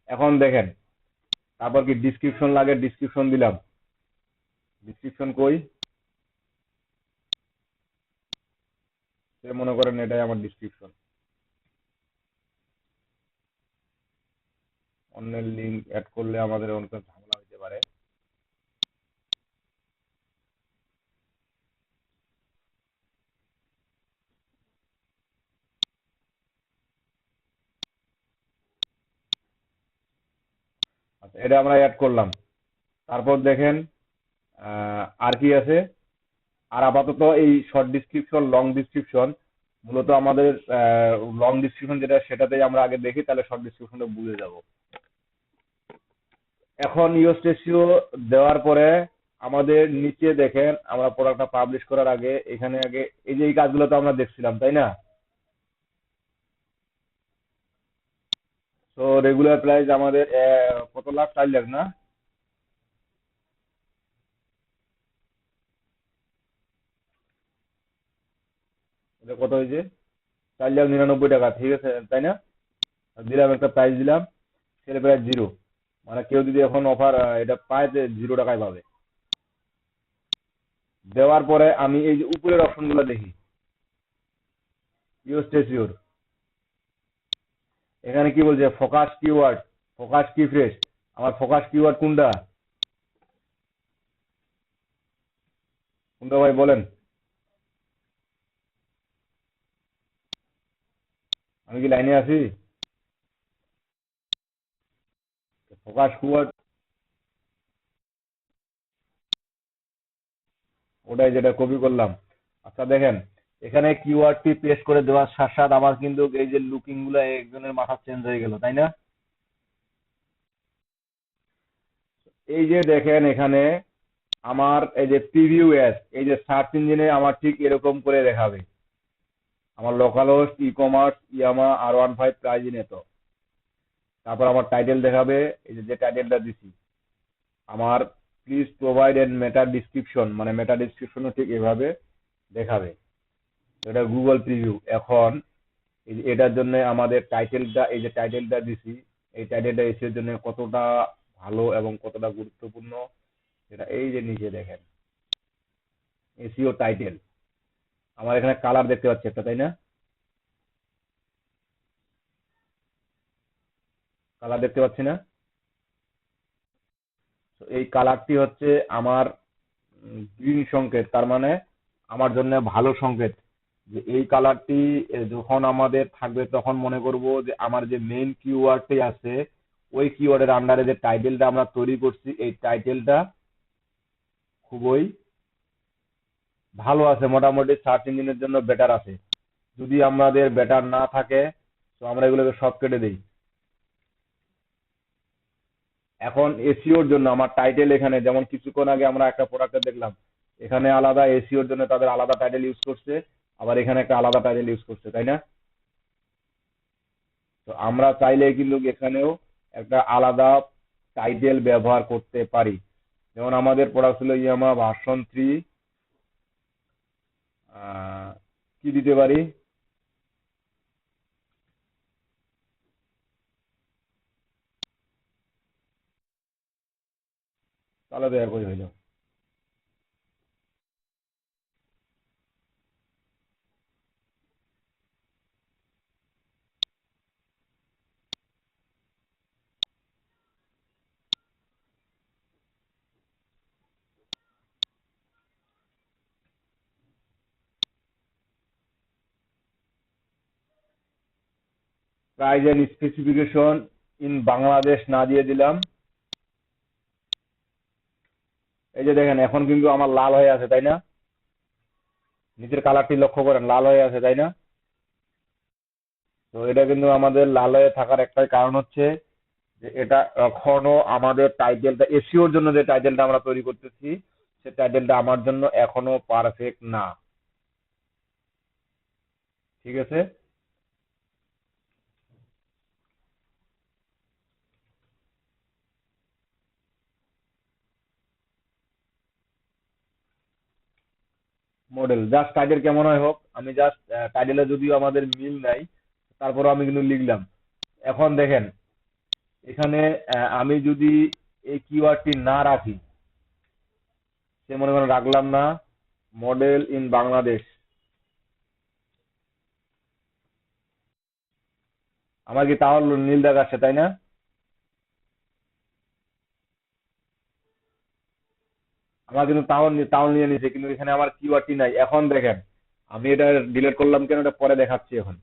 এখন দেখেন তারপর কি ডিসক্রিপশন লাগে, ডিসক্রিপশন দিলাম। ডিসক্রিপশন কই? সে মনে করেন এটাই আমার ডিসক্রিপশন। অন্যের লিঙ্ক অ্যাড করলে আমাদের অনেক ঝামেলা হতে পারে। আচ্ছা, এটা আমরা অ্যাড করলাম। তারপর দেখেন আর কি আছে। আর আপাতত এই শর্ট ডিসক্রিপশন, লং ডিসক্রিপশন, মূলত আমাদের লং ডিসক্রিপশন যেটা সেটাতেই আমরা আগে দেখি, তাহলে শর্ট ডিসক্রিপশনটা বুঝে যাব। এখন ইউএস রেশিও দেওয়ার পরে আমাদের নিচে দেখেন আমরা প্রোডাক্টটা পাবলিশ করার আগে এখানে আগে এই যে এই কাজগুলো তো আমরা দেখছিলাম, তাই না? তো রেগুলার প্রাইস আমাদের কত লাখ, 4 লাখ না? এটা কত হয়েছে? 4,99,000 টাকা, ঠিক আছে তাই না? আর দিলাম একটা প্রাইস দিলাম, সেল প্রাইস 0। মানে কেউ যদি এখন অফার এটা পায়, 0 টাকায় পাবে। দেওয়ার পরে আমি এই যে উপরের অপশনগুলো দেখি, ইউএস রেশিওর এখানে কি বলছে? ফোকাস কিওয়ার্ড, ফোকাস কি ফ্রেশ। আমার ফোকাস কিওয়ার্ড কোনটা? কোনটা ভাই বলেন? আমি কি লাইনে আছি? ফোকাস কিওয়ার্ড ওটাই, যেটা কপি করলাম। আচ্ছা দেখেন এখানে কিওয়ার্ডটি পেস্ট করে দেওয়ার সাথে সাথে আমার কিন্তু এই যে লুকিং গুলো একজনের মাথা চেঞ্জ হয়ে গেল, তাই না? এই যে দেখেন এখানে আমার এই যে প্রিভিউ অ্যাড, এই যে সার্চ ইঞ্জিনে আমার ঠিক এরকম করে দেখাবে আমার local host, e commerce, Yamaha R15 price in এত। তারপর আমার টাইটেল দেখাবে, এই যে যে টাইটেলটা দিছি আমার, please provide and meta description, মানে মেটা ডিসক্রিপশনও ঠিক এভাবে দেখাবে। এটা গুগল প্রিভিউ। এখন এই যে এটার জন্য আমাদের টাইটেলটা, এই যে টাইটেলটা দিছি, এই টাইটেলটা এসিওর জন্য কতটা ভালো এবং কতটা গুরুত্বপূর্ণ সেটা এই যে নিচে দেখেন, এসিও টাইটেল। আমার এখানে কালার দেখতে পাচ্ছি একটা, তাই না? কালার দেখতে পাচ্ছি না? তো এই কালারটি হচ্ছে আমার গ্রিন সংকেত, তার মানে আমার জন্য ভালো সংকেত। যে এই কালারটি যখন আমাদের থাকবে তখন মনে করব যে আমার যে মেইন কিওয়ার্ডটি আছে ওই কিওয়ার্ডের আন্ডারে যে টাইটেলটা আমরা তৈরি করছি এই টাইটেলটা খুবই ভালো আছে, মোটামুটি সার্চ ইঞ্জিনের জন্য বেটার আছে। যদি আমাদের বেটার না থাকে তো আমরা এগুলোকে সব কেটে দিই। এখন এসিওর জন্য আমার টাইটেল, এখানে যেমন কিছুক্ষণ আগে আমরা একটা প্রোডাক্টে দেখলাম, এখানে আলাদা এসিওর জন্য তাদের আলাদা টাইটেল ইউজ করছে, আবার এখানে একটা আলাদা টাইটেল ইউজ করছে, তাই না? তো আমরা চাইলে কিন্তু এখানেও একটা আলাদা টাইটেল ব্যবহার করতে পারি। যেমন আমাদের প্রোডাক্ট ছিল ইয়ামা ভার্সন 3, কি দিতে পারি? তাহলে তো একই হইলো। Price and specification in Bangladesh না দিয়ে দিলাম। এই যে দেখেন এখন কিন্তু আমার লাল হয়ে আছে, তাই না? নিচের কালারটি লক্ষ্য করেন, লাল হয়ে আছে, তাই না? তো এটা কিন্তু আমাদের লাল হয়ে থাকার একটাই কারণ হচ্ছে যে এটা এখনো আমাদের টাইটেলটা, এসইওর জন্য যে টাইটেলটা আমরা তৈরি করতেছি, সে টাইটেলটা আমার জন্য এখনো পারফেক্ট না। ঠিক আছে? মডেল জাস্ট টাইটেল কেমন হয় হোক, আমি জাস্ট টাইটেলে যদিও আমাদের মিল নাই, তারপরও আমি কিন্তু লিখলাম। এখন দেখেন এখানে আমি যদি এই কিওয়ার্ডটি না রাখি, সে মনে করেন রাখলাম না, মডেল ইন বাংলাদেশ, আমার কি তাহলে নীল দেখাচ্ছে, তাই না? আমার কিন্তু তাও নিয়ে নিছে, কিন্তু এখানে আমার কিওয়ার্ডটি নাই। এখন দেখেন আমি এটা ডিলিট করলাম কেন, এটা পরে দেখাচ্ছি। এখন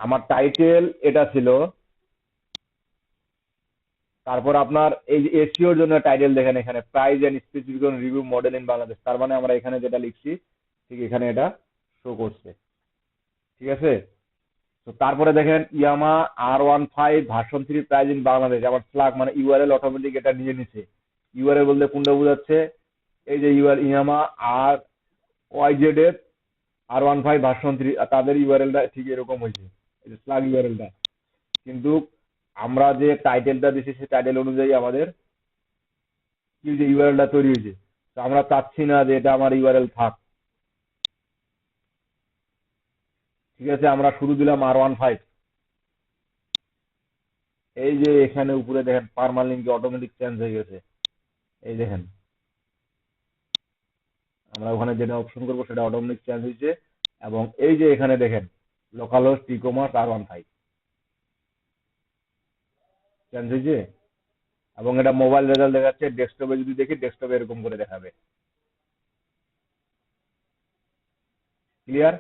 আমার টাইটেল এটা ছিল, তারপর আপনার এই যে এসইওর জন্য টাইটেল দেখেন এখানে price and specification review model in Bangladesh, তার মানে আমরা এখানে যেটা লিখছি ঠিক এখানে এটা শো করছে। ঠিক আছে? তো তারপরে দেখেন ইয়ামা R15 version 3 price in Bangladesh, আবার স্ল্যাগ মানে ইউআরএল অটোমেটিক এটা নিয়ে নিছে। ইউআরএল বলতে কোনটা বোঝাচ্ছে? এই যে ইয়ামা R15 ভার্সন 3 তাদের ইউআরএলটা ঠিক এরকম হয়েছে, এই যে স্ল্যাগ ইউআরএলটা। কিন্তু আমরা যে টাইটেলটা দিছি সেই টাইটেল অনুযায়ী আমাদের কি যে ইউআরএলটা তৈরি হয়েছে। তো আমরা চাচ্ছি না যে এটা আমার ইউআরএল থাক। ঠিক আছে, আমরা শুরু দিলাম R15। এই যে এখানে উপরে দেখেন পারমালিঙ্ক অটোমেটিক চেঞ্জ হয়ে গেছে, এই দেখেন আমরা ওখানে যেটা অপশন করবো সেটা অটোমেটিক চেঞ্জ হয়েছে। এবং এই যে এখানে দেখেন local host e commerce R15 change হয়েছে। এবং এটা মোবাইল রেজাল্ট দেখাচ্ছে, ডেস্কটপে যদি দেখি ডেস্কটপে এরকম করে দেখাবে। ক্লিয়ার?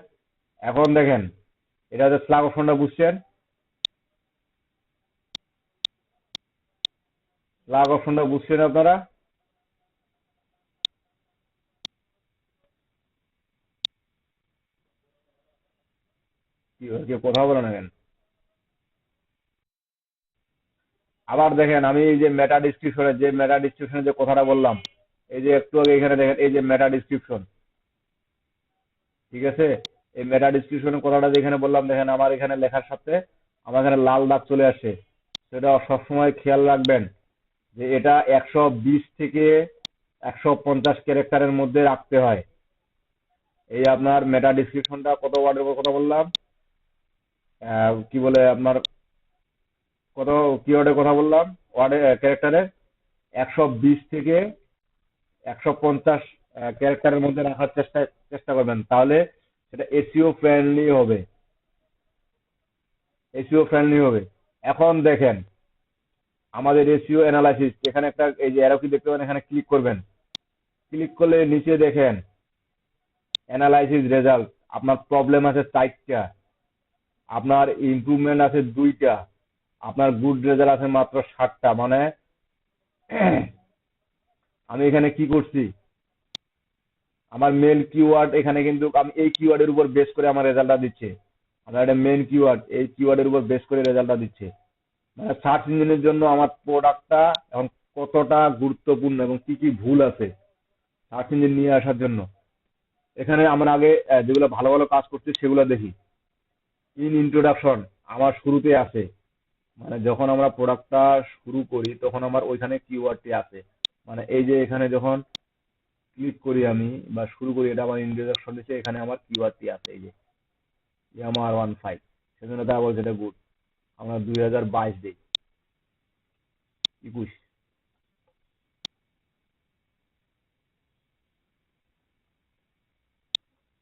এখন দেখেন এটা হচ্ছে স্ল্যাগ অপশনটা, বুঝছেন? স্ল্যাগ অপশনটা বুঝছেন আপনারা? কি কেউ কথা বলে না কেন? আবার দেখেন আমি এই যে মেটা ডিসক্রিপশনের যে কথাটা বললাম, এই যে একটু আগে এখানে দেখেন এই যে মেটা ডিসক্রিপশন। ঠিক আছে? এই মেটা ডিসক্রিপশনের কথাটা যেখানে বললাম, দেখেন আমার এখানে লেখার সাথে আমার এখানে লাল দাগ চলে আসে। সেটা সবসময় খেয়াল রাখবেন যে এটা 120 থেকে 150 ক্যারেক্টারের মধ্যে রাখতে হয়। এই আপনার মেটা ডিসক্রিপশনটা কত ওয়ার্ডের কথা বললাম, কি বলে আপনার, কত কিওয়ার্ডের কথা বললাম, ওয়ার্ডে ক্যারেক্টারে 120 থেকে 150 ক্যারেক্টারের মধ্যে রাখার চেষ্টা চেষ্টা করবেন, তাহলে সেটা এসইও ফ্রেন্ডলি হবে। এসইও ফ্রেন্ডলি হবে। এখন দেখেন আমাদের এসইও অ্যানালাইসিস, এখানে একটা এই যে অ্যারো কি দেখতে পাবেন, এখানে ক্লিক করবেন। ক্লিক করলে নিচে দেখেন অ্যানালাইসিস রেজাল্ট, আপনার প্রবলেম আছে 4টা, আপনার ইমপ্রুভমেন্ট আছে 2টা, আপনার গুড রেজাল্ট আছে মাত্র 7টা। মানে আমি এখানে কি করছি, আমার মেন কিওয়ার্ড এখানে কিন্তু আমি এই কিওয়ার্ডের উপর বেস করে আমার রেজাল্টটা দিচ্ছে। আমার একটা মেন কিওয়ার্ড, এই কিওয়ার্ডের উপর বেস করে রেজাল্টটা দিচ্ছে। মানে সার্চ ইঞ্জিনের জন্য আমার প্রোডাক্টটা এখন কতটা গুরুত্বপূর্ণ এবং কি কি ভুল আছে সার্চ ইঞ্জিন নিয়ে আসার জন্য। এখানে আমরা আগে যেগুলো ভালো ভালো কাজ করছি সেগুলো দেখি। ইন ইন্ট্রোডাকশন আমার শুরুতে আছে, মানে যখন আমরা প্রোডাক্টটা শুরু করি তখন আমার ওইখানে কিওয়ার্ডটি আছে। মানে এই যে এখানে যখন ক্লিক করি আমি বা শুরু করি, এটা আমার ইন্ট্রোডাকশন দিচ্ছে, এখানে আমার কিওয়ার্ডটি আছে এই যে ইয়ামা R15। সেজন্য তারা বলছে এটা গুড। আমরা 2022 দিই, 21।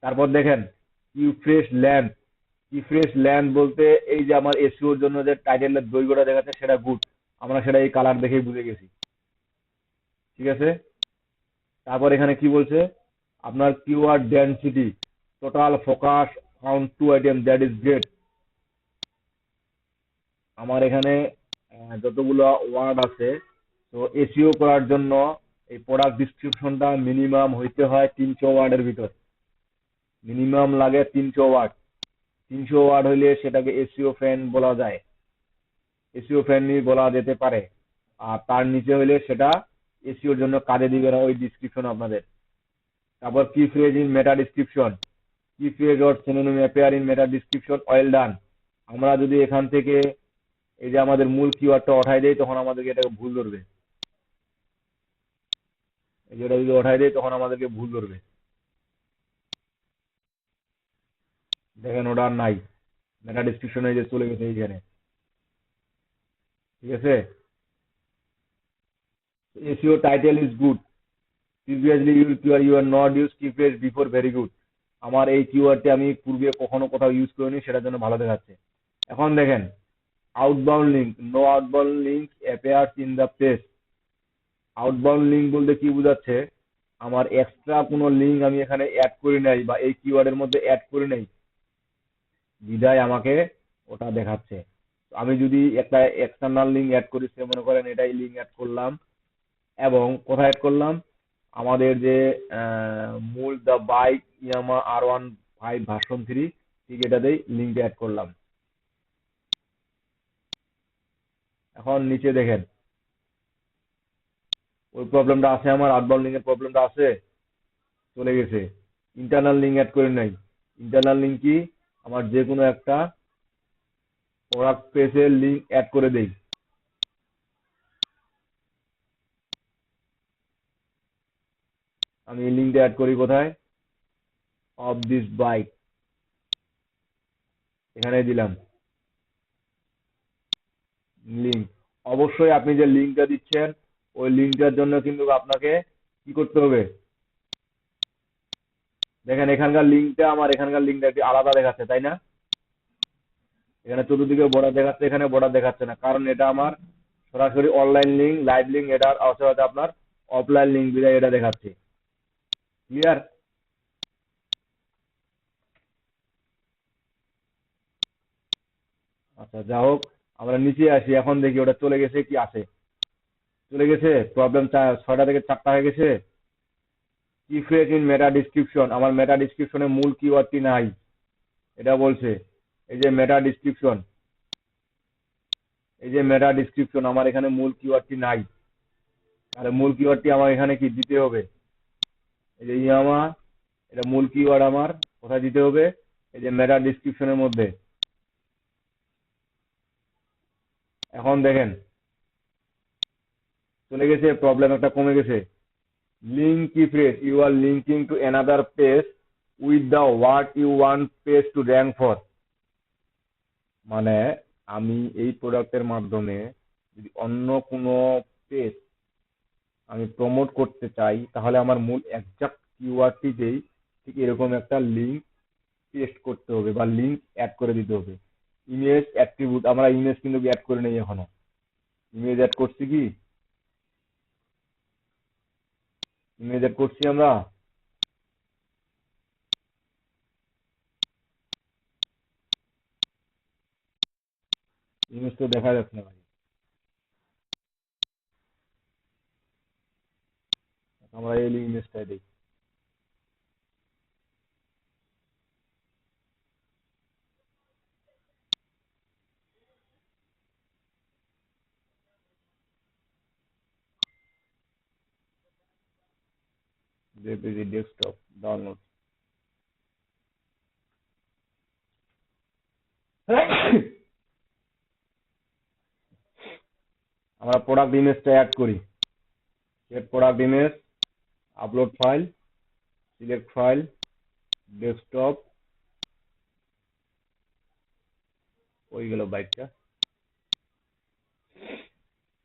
তারপর দেখেন কি ফ্রেশ ল্যান্ড বলতে এই যে আমার এসইওর জন্য যে টাইটেলের দৈর্ঘ্যটা দেখাচ্ছে সেটা গুড, আমরা সেটা এই কালার দেখেই বুঝে গেছি। ঠিক আছে, তারপর এখানে কি বলছে, আপনার keyword density, total focus found to item, that is great. আমার এখানে যতগুলো ওয়ার্ড আছে, তো এসইও করার জন্য এই প্রোডাক্ট ডিসক্রিপশনটা মিনিমাম হইতে হয় 300 ওয়ার্ডের ভিতর, মিনিমাম লাগে 300 ওয়ার্ড। 300 ওয়ার্ড হইলে সেটাকে এসইও ফ্রেন্ড বলা যায়, এসইও ফ্রেন্ডলি বলা যেতে পারে। আর তার নিচে হইলে সেটা এসইওর জন্য কাজে দিবে না ওই ডিসক্রিপশন আপনাদের। তারপর কি ফ্রেজ ইন মেটা ডিসক্রিপশন, কি phrase or synonym appear in meta description, well done. আমরা যদি এখান থেকে এই যে আমাদের মূল কিওয়ার্ডটা উঠাই দেই তখন আমাদেরকে এটাকে ভুল ধরবে, এই যে এটা যদি উঠাই দেই তখন আমাদেরকে ভুল ধরবে। দেখেন ওটা আর নাই, মেটা ডিসক্রিপশনে যে চলে গেছে এইখানে। ঠিক আছে, SEO title is good, previously you are not use key phrase before, very good. আমার এই কিওয়ার্ডটি আমি পূর্বে কখনো কোথাও ইউজ করিনি, সেটার জন্য ভালো দেখাচ্ছে। এখন দেখেন outbound link, no outbound link appears in the page. Outbound link বলতে কি বোঝাচ্ছে, আমার এক্সট্রা কোনো লিঙ্ক আমি এখানে অ্যাড করি নাই বা এই কিওয়ার্ডের মধ্যে অ্যাড করি নাই, বিধায় আমাকে ওটা দেখাচ্ছে। আমি যদি একটা এক্সটার্নাল লিঙ্ক অ্যাড করি, সে মনে করেন এটাই লিঙ্ক অ্যাড করলাম, এবং কোথায় অ্যাড করলাম, আমাদের যে মূল the bike Yama R15 version 3, ঠিক এটাতেই লিঙ্ক অ্যাড করলাম। এখন নিচে দেখেন ওই প্রবলেমটা আছে, আমার আউটবাউন্ড লিঙ্কের প্রবলেমটা আছে, চলে গেছে। ইন্টারনাল লিঙ্ক অ্যাড করে নাই, ইন্টারনাল লিঙ্ক কি, আমার যে কোনো একটা প্রোডাক্ট পেজের লিঙ্ক অ্যাড করে দেই। আমি এই লিঙ্কটা অ্যাড করি কোথায়, অফ দিস বাইক, এখানে দিলাম লিঙ্ক। অবশ্যই আপনি যে লিঙ্কটা দিচ্ছেন ওই লিঙ্কটার জন্য কিন্তু আপনাকে কি করতে হবে, দেখেন এখানকার লিঙ্কটা আমার এখানকার লিঙ্কটা একটু আলাদা দেখাচ্ছে, তাই না? এখানে চতুর্দিকে বর্ডার দেখাচ্ছে, এখানে বর্ডার দেখাচ্ছে না, কারণ এটা আমার সরাসরি অনলাইন লিঙ্ক, লাইভ লিঙ্ক, এটার অবশ্যই আপনার অফলাইন লিঙ্ক বিধায় এটা দেখাচ্ছে। ক্লিয়ার? আচ্ছা, যা হোক, আমরা নিচে আসি, এখন দেখি ওটা চলে গেছে কি আছে। চলে গেছে, প্রবলেম 6টা থেকে 4টা হয়ে গেছে। কি ফ্রেজ ইন মেটা ডিসক্রিপশন, আমার মেটা ডিসক্রিপশনে মূল কিওয়ার্ডটি নাই, এটা বলছে। এই যে মেটা ডিসক্রিপশন, এই যে মেটা ডিসক্রিপশন, আমার এখানে মূল কিওয়ার্ডটি নাই। তাহলে মূল কিওয়ার্ডটি আমার এখানে কি দিতে হবে, এই যে ইয়ামা, এটা মূল কিওয়ার্ড আমার কোথায় দিতে হবে, এই যে মেটা ডিসক্রিপশনের মধ্যে। এখন দেখেন চলে গেছে, প্রবলেম একটা কমে গেছে। Link key phrase, you are linking to another page with the word you want page to rank for. মানে আমি এই প্রোডাক্টের মাধ্যমে যদি অন্য কোনো পেজ আমি প্রমোট করতে চাই, তাহলে আমার মূল একজাক্ট কিওয়ার্ডটিতেই ঠিক এরকম একটা লিঙ্ক পেস্ট করতে হবে বা লিঙ্ক অ্যাড করে দিতে হবে। ইমেজ অ্যাট্রিবিউট, আমরা ইমেজ কিন্তু অ্যাড করে নেই এখনো। ইমেজ অ্যাড করছি কি, ইমেজ অ্যাড করছি আমরা, ইমেজ তো দেখা যাচ্ছে না ভাই। আমরা এই ইমেজটাই দিই। JPG desktop download. আমরা প্রোডাক্ট ইমেজটা অ্যাড করি, set product image, upload file, select file, desktop, ওই গেল বাইকটা।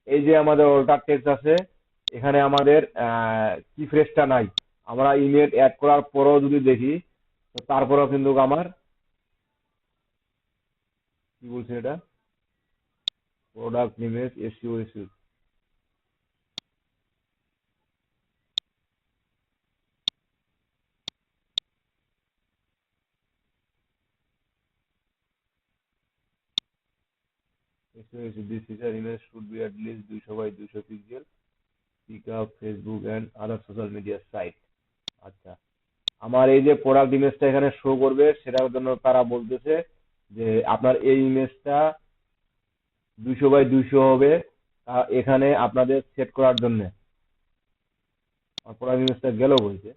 এই যে আমাদের অল্টার টেক্সট আছে, এখানে আমাদের কি ফ্রেজটা নাই। আমরা ইমেজ অ্যাড করার পরেও যদি দেখি, তো তারপরেও কিন্তু আমার কি বলছে এটা, product image SEO issue. SEO issue, this feature image should be at least 200 by 200 pixel, pick up Facebook and other social media site. আচ্ছা, আমার এই যে প্রোডাক্ট ইমেজটা এখানে শো করবে সেটার জন্য তারা বলতেছে যে আপনার এই ইমেজটা 200 by 200 হবে, এখানে আপনাদের সেট করার জন্য। প্রোডাক্ট ইমেজটা গেল বলছে,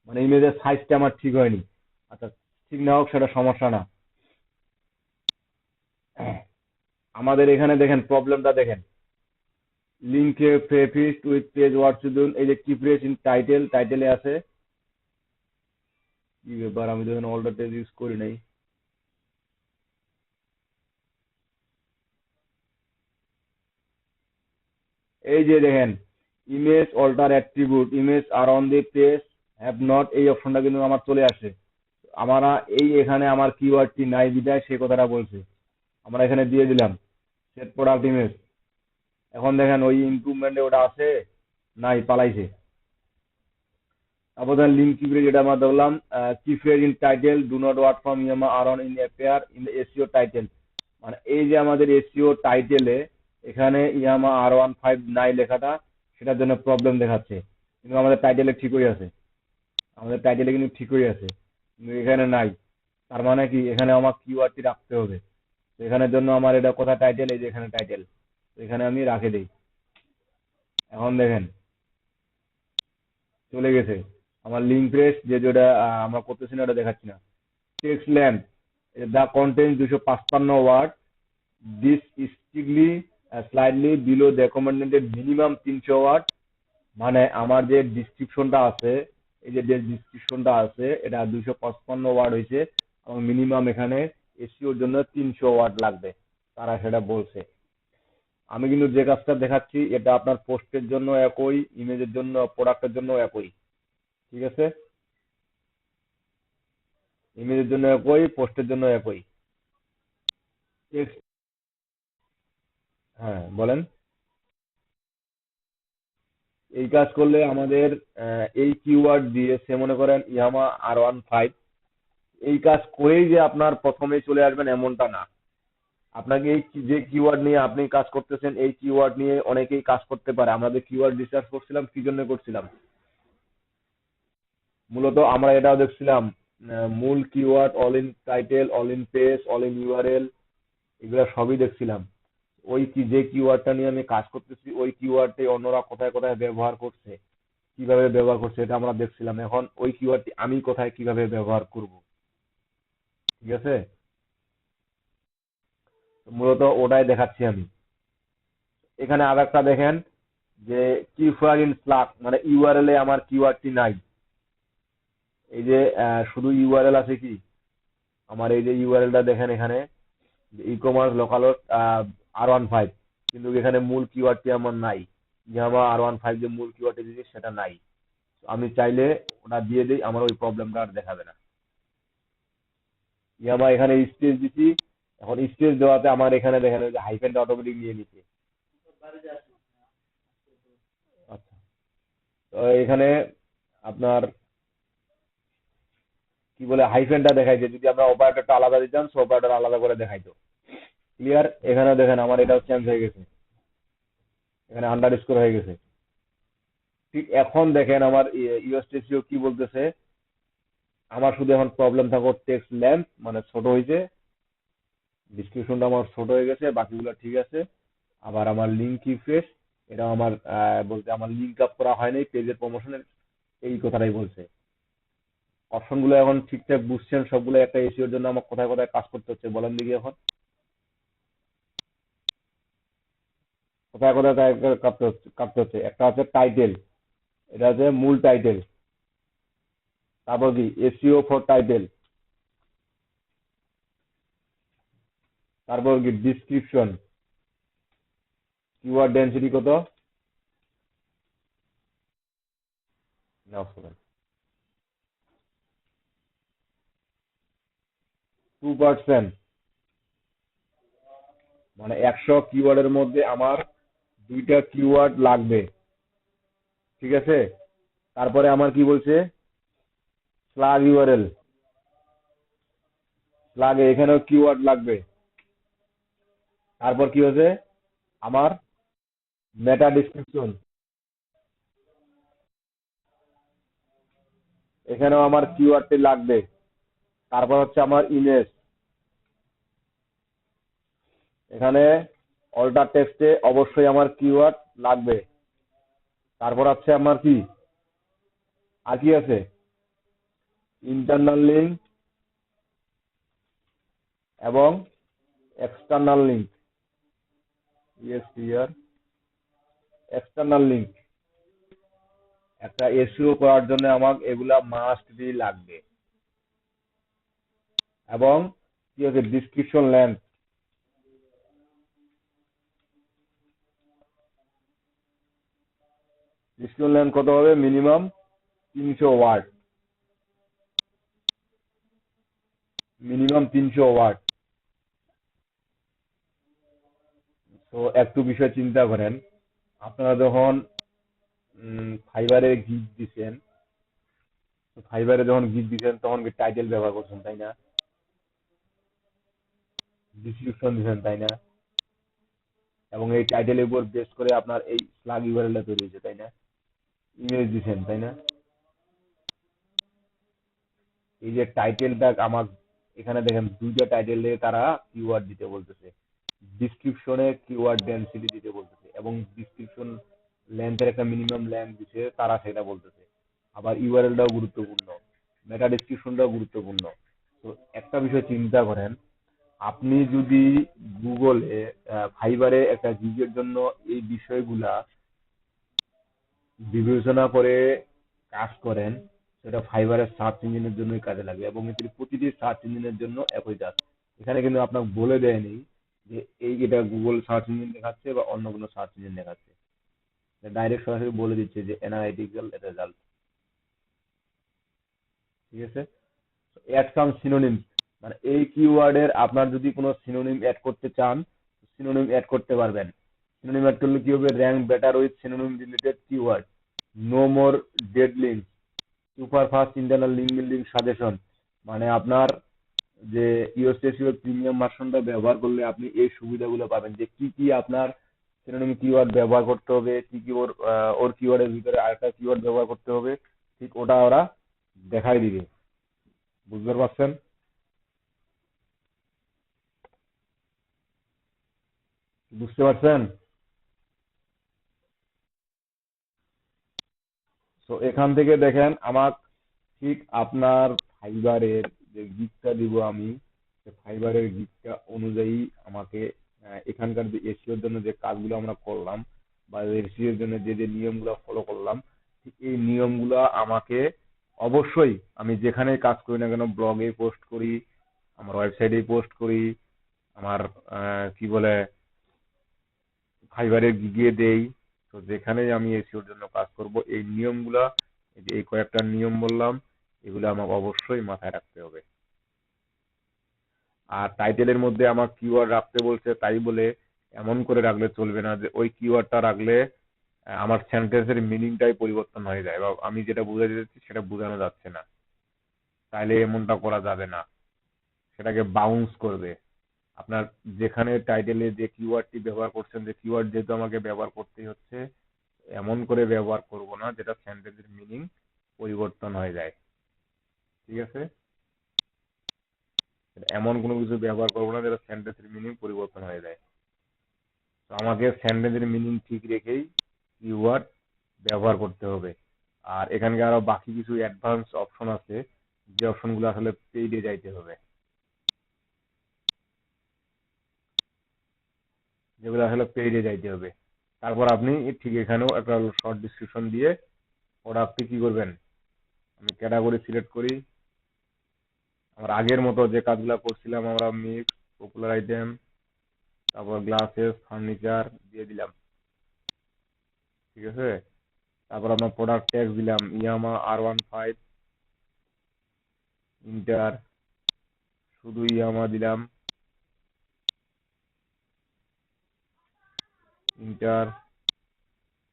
মানে ইমেজের সাইজটা আমার ঠিক হয়নি। আচ্ছা, ঠিক না হোক সেটা সমস্যা না। আমাদের এখানে দেখেন প্রবলেমটা দেখেন, লিঙ্কে prefix with page word schedule, এই যে কি প্রেস ইন টাইটেল, টাইটেলে আছে। কি ব্যাপার, আমি তো এখানে অল্টার টেক্সট ইউজ করি নাই। এই যে দেখেন, image alter attribute, image are on the page have not, এই অপশনটা কিন্তু আমার চলে আসে। আমরা এই এখানে আমার কিওয়ার্ডটি নাই বিদায় সেই কথাটা বলছে, আমরা এখানে দিয়ে দিলাম সেট প্রোডাক্ট ইমেজ। এখন দেখেন ওই ইমপ্রুভমেন্টে ওটা আছে, নাই, পালাইছে। তারপর দেখেন লিঙ্ক কিপ্রে, যেটা আমরা দেখলাম, key phrase in title do not work from ইয়ামা are on in appear in the SEO title. মানে এই যে আমাদের এসইও টাইটেলে এখানে ইয়ামা R15 নাই লেখাটা, সেটার জন্য প্রবলেম দেখাচ্ছে। কিন্তু আমাদের টাইটেলে ঠিকই আছে, আমাদের টাইটেলে কিন্তু ঠিকই আছে, কিন্তু এখানে নাই। তার মানে কি, এখানে আমার কিওয়ার্ডটি রাখতে হবে। তো এখানের জন্য আমার এটা কোথায় টাইটেল, এই যে এখানে টাইটেল, এখানে আমি রাখে দিই। এখন দেখেন চলে গেছে। আমার লিঙ্ক প্রেস যে যেটা আমরা করতেছি না, ওটা দেখাচ্ছি না। Text length, the content 255 word, this strictly slightly below the recommended minimum 300 word. মানে আমার যে ডিসক্রিপশনটা আছে, এই যে ডিসক্রিপশনটা আছে এটা 255 ওয়ার্ড হয়েছে, এবং মিনিমাম এখানে এসইওর জন্য 300 ওয়ার্ড লাগবে, তারা সেটা বলছে। আমি কিন্তু যে কাজটা দেখাচ্ছি এটা আপনার পোস্টের জন্য একই, ইমেজের জন্য, প্রোডাক্টের জন্য একই। ঠিক আছে, ইমেজের জন্য একই, পোস্টের জন্য একই। হ্যাঁ বলেন। এই কাজ করলে আমাদের এই কিওয়ার্ড দিয়ে, সে মনে করেন ইয়ামা R15, এই কাজ করেই যে আপনার প্রথমেই চলে আসবেন এমনটা না। আপনাকে এই যে কিওয়ার্ড নিয়ে আপনি কাজ করতেছেন, এই কিওয়ার্ড নিয়ে অনেকেই কাজ করতে পারে। আমরা যে কিওয়ার্ড রিসার্চ করছিলাম কি জন্য করছিলাম, মূলত আমরা এটাও দেখছিলাম, মূল keyword, all in title, all in page, all in URL, এগুলো সবই দেখছিলাম। ওই কি যে কিওয়ার্ডটা নিয়ে আমি কাজ করতেছি, ওই কিওয়ার্ডটি অন্যরা কোথায় কোথায় ব্যবহার করছে, কিভাবে ব্যবহার করছে, এটা আমরা দেখছিলাম। এখন ওই কিওয়ার্ডটি আমি কোথায় কিভাবে ব্যবহার করব, ঠিক আছে, মূলত ওটাই দেখাচ্ছি আমি। এখানে আর একটা দেখেন যে কিওয়ার্ড ইন স্লাক, মানে ইউআরএল এ আমার কিওয়ার্ডটি নাই। এই যে শুধু ইউআরএল আছে কি, আমার এই যে ইউআরএলটা দেখেন এখানে, ই কমার্স লোকাল R15, কিন্তু এখানে মূল কিওয়ার্ডটি আমার নাই, যে আমার R15 যে মূল কিওয়ার্ডটি দিয়েছি সেটা নাই। আমি চাইলে ওটা দিয়ে দিই, আমার ওই প্রবলেমটা আর দেখাবে না। আমার এখানে স্পেস দিছি, এখন স্পেস দেওয়াতে আমার এখানে দেখেন ওই যে হাইফেনটা অটোমেটিক নিয়ে নিচ্ছে। আচ্ছা, তো এখানে আপনার কি বলে হাইফেনটা দেখাইছে, যদি আমরা অপারেটরটা আলাদা দিতাম সো অপারেটর আলাদা করে দেখাইতো। ক্লিয়ার, এখানে দেখেন আমার এটাও চেঞ্জ হয়ে গেছে, এখানে আন্ডারস্কোর হয়ে গেছে। ঠিক এখন দেখেন আমার ইউএসটিসিও কি বলতেছে, আমার শুধু এখন প্রবলেম থাকো টেক্সট লেন্থ, মানে ছোট হয়েছে, ডিসক্রিপশনটা আমার ছোট হয়ে গেছে, বাকিগুলো ঠিক আছে। আবার আমার লিঙ্ক কি ফ্রেশ, এটা আমার বলতে আমার লিঙ্ক আপ করা হয়নি পেজের প্রমোশনের, এই কথাটাই বলছে। অপশনগুলো এখন ঠিকঠাক বুঝছেন সবগুলো, একটা এসিওর জন্য আমার কোথায় কোথায় কাজ করতে হচ্ছে বলেন দেখি এখন, কোথায় কোথায় কাটতে হচ্ছে। একটা হচ্ছে টাইটেল, এটা হচ্ছে মূল টাইটেল। তারপর কি এসইও ফর টাইটেল, তারপর কি ডিসক্রিপশন, কিওয়ার্ড ডেন্সিটি কত, নাও শুনেন। 2%, মানে 100 কিওয়ার্ডের মধ্যে আমার 2টা কিওয়ার্ড লাগবে। ঠিক আছে, তারপরে আমার কি বলছে, স্লাগ ইউআরএল, স্লাগে এখানেও কিওয়ার্ড লাগবে। তারপর কি হচ্ছে, আমার মেটা ডিসক্রিপশন, এখানেও আমার কিওয়ার্ডটি লাগবে। তারপর হচ্ছে আমার ইমেজ, এখানে অল্টার টেক্সটে অবশ্যই আমার কিওয়ার্ড লাগবে। তারপর আছে আমার কি, আর কি আছে, ইন্টারনাল লিঙ্ক এবং এক্সটার্নাল লিঙ্ক, এক্সটার্নাল লিঙ্ক। একটা এসইও করার জন্য আমার এগুলা মাস্ট বি লাগবে। এবং কি হচ্ছে, ডিসক্রিপশন লেন্থ, ডিসক্রিপশন লেন্থ কত হবে, মিনিমাম 300 ওয়ার্ড, মিনিমাম 300 ওয়ার্ড। তো একটু বিষয় চিন্তা করেন, আপনারা যখন ফাইবারে গিগ দিচ্ছেন, ফাইবারে যখন গিগ দিচ্ছেন তখন কি টাইটেল ব্যবহার করছেন তাই না, ডিসক্রিপশন দিচ্ছেন তাই না, এবং এই টাইটেলের উপর বেস করে আপনার এই স্লাগ ইউআরএলটা তৈরি হয়েছে তাই না, ইমেজ দিচ্ছেন তাই না। এই যে টাইটেলটা আমার এখানে দেখেন 2টা টাইটেলে তারা কিওয়ার্ড দিতে বলতেছে, ডিসক্রিপশনে কিওয়ার্ড ডেনসিটি দিতে বলতেছে, এবং ডিসক্রিপশন লেন্থের একটা মিনিমাম লেন্থ দিছে তারা সেটা বলতেছে। আবার ইউআরএলটাও গুরুত্বপূর্ণ, মেটা ডিসক্রিপশনটাও গুরুত্বপূর্ণ। তো একটা বিষয় চিন্তা করেন, আপনি যদি গুগলে ফাইবারে একটা গিগের জন্য এই বিষয়গুলা বিবেচনা করে কাজ করেন, সেটা ফাইবারের সার্চ ইঞ্জিনের জন্যই কাজে লাগবে, এবং এটি প্রতিটি সার্চ ইঞ্জিনের জন্য একই কাজ। এখানে কিন্তু আপনাকে বলে দেয়নি যে এই এটা গুগল সার্চ ইঞ্জিন দেখাচ্ছে বা অন্য কোনো সার্চ ইঞ্জিন দেখাচ্ছে, ডাইরেক্ট সরাসরি বলে দিচ্ছে যে অ্যানালিটিক্যাল রেজাল্ট। ঠিক আছে, অ্যাড সাম সিনোনিম, মানে এই কিওয়ার্ডের আপনার যদি কোনো সিনোনিম অ্যাড করতে চান, সিনোনিম অ্যাড করতে পারবেন। সিনোনিম অ্যাড করলে কি হবে, rank better with synonym related keyword, no more dead link, super fast internal link building suggestion. মানে আপনার যে ইওএসএসইও প্রিমিয়াম ভার্সনটা ব্যবহার করলে আপনি এই সুবিধাগুলো পাবেন, যে কি কি আপনার সিনোনিম কিওয়ার্ড ব্যবহার করতে হবে, কি কি ওর কিওয়ার্ডের ভিতরে আরেকটা কিওয়ার্ড ব্যবহার করতে হবে, ঠিক ওটা ওরা দেখাই দিবে। বুঝতে পারছেন? বুঝতে পারছেন? তো এখান থেকে দেখেন আমার ঠিক আপনার ফাইবারের যে গিগটা দিব আমি, ফাইবারের গিগটা অনুযায়ী আমাকে এখানকার যে এসিওর জন্য যে কাজগুলো আমরা করলাম, বা এসিওর জন্য যে যে নিয়মগুলো ফলো করলাম, ঠিক এই নিয়মগুলো আমাকে অবশ্যই, আমি যেখানে কাজ করি না কেন, ব্লগে পোস্ট করি, আমার ওয়েবসাইটে পোস্ট করি, আমার কি বলে ফাইবারে গিয়ে দেই, তো যেখানেই আমি এসিওর জন্য কাজ করব, এই নিয়মগুলা, এই যে এই কয়েকটা নিয়ম বললাম, এগুলো আমাকে অবশ্যই মাথায় রাখতে হবে। আর টাইটেলের মধ্যে আমার কিওয়ার্ড রাখতে বলছে তাই বলে এমন করে রাখলে চলবে না যে ওই কিওয়ার্ডটা রাখলে আমার সেন্টেন্সের মিনিংটাই পরিবর্তন হয়ে যায়, বা আমি যেটা বোঝাতে চাচ্ছি সেটা বোঝানো যাচ্ছে না, তাইলে এমনটা করা যাবে না, সেটাকে বাউন্স করবে। আপনার যেখানে টাইটেলে যে কিওয়ার্ডটি ব্যবহার করছেন, যে কিওয়ার্ড যেহেতু আমাকে ব্যবহার করতেই হচ্ছে, এমন করে ব্যবহার করব না যেটা সেন্টেন্সের মিনিং পরিবর্তন হয়ে যায়। ঠিক আছে, এমন কোনো কিছু ব্যবহার করবো না যেটা সেন্টেন্সের মিনিং পরিবর্তন হয়ে যায়। তো আমাকে সেন্টেন্সের মিনিং ঠিক রেখেই কিওয়ার্ড ব্যবহার করতে হবে। আর এখানে আরো বাকি কিছু অ্যাডভান্স অপশন আছে, যে অপশনগুলো আসলে পেইডে যাইতে হবে, যেগুলো আসলে পেইডে যাইতে হবে। তারপর আপনি ঠিক এখানেও একটা শর্ট ডিসক্রিপশন দিয়ে ওটা আপনি কি করবেন, আমি ক্যাটাগরি সিলেক্ট করি, আমার আগের মতো যে কাজগুলো করছিলাম, আমরা মিক্স, পপুলার আইটেম, তারপর গ্লাসেস, ফার্নিচার দিয়ে দিলাম। ঠিক আছে, তারপর আপনার প্রোডাক্ট ট্যাগ দিলাম ইয়ামা R15 ইন্টার, শুধু ইয়ামা দিলাম ইন্টার,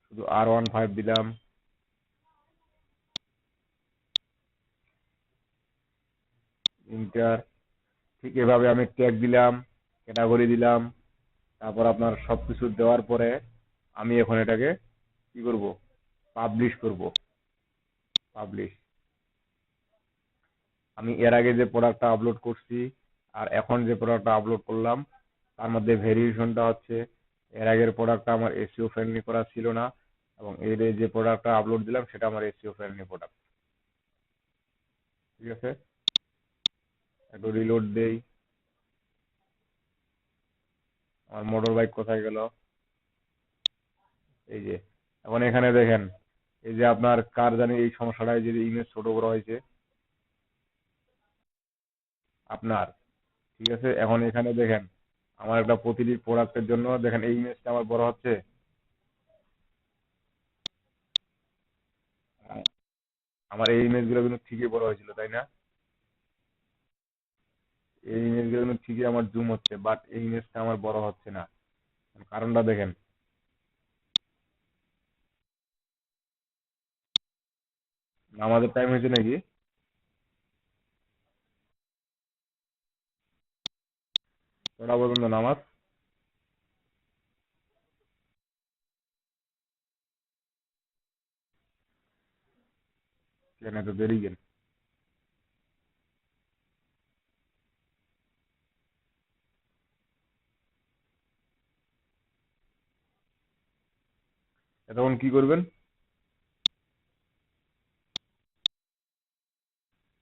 শুধু R15 দিলাম ইন্টার। ঠিক এভাবে আমি ট্যাগ দিলাম, ক্যাটাগরি দিলাম, তারপর আপনার সবকিছু দেওয়ার পরে আমি এখন এটাকে কি করব, পাবলিশ করব। পাবলিশ। আমি এর আগে যে প্রোডাক্টটা আপলোড করছি আর এখন যে প্রোডাক্টটা আপলোড করলাম তার মধ্যে ভেরিয়েশনটা হচ্ছে এর আগের প্রোডাক্টটা আমার এসইও ফ্রেন্ডলি করা ছিল না, এবং এর এই যে প্রোডাক্টটা আপলোড দিলাম সেটা আমার এসইও ফ্রেন্ডলি প্রোডাক্ট। ঠিক আছে, একটু রিলোড দেই। আমার মোটর বাইক কোথায় গেল? এই যে, এখন এখানে দেখেন, এই যে আপনার কার জানি এই সমস্যাটা, এই যে ইমেজ ছোট বড় হয়েছে আপনার। ঠিক আছে, এখন এখানে দেখেন আমার একটা প্রতিটি প্রোডাক্টের জন্য দেখেন এই ইমেজটা আমার বড় হচ্ছে। আমার এই ইমেজগুলো কিন্তু ঠিকই বড় হয়েছিল, তাই না? এই ইমেজগুলো কিন্তু ঠিকই আমার জুম হচ্ছে, বাট এই ইমেজটা আমার বড় হচ্ছে না। কারণটা দেখেন। আমাদের টাইম হয়েছে নাকি? কটা পর্যন্ত নামাজ? কেন এত দেরি কেন? এতক্ষণ কি করবেন?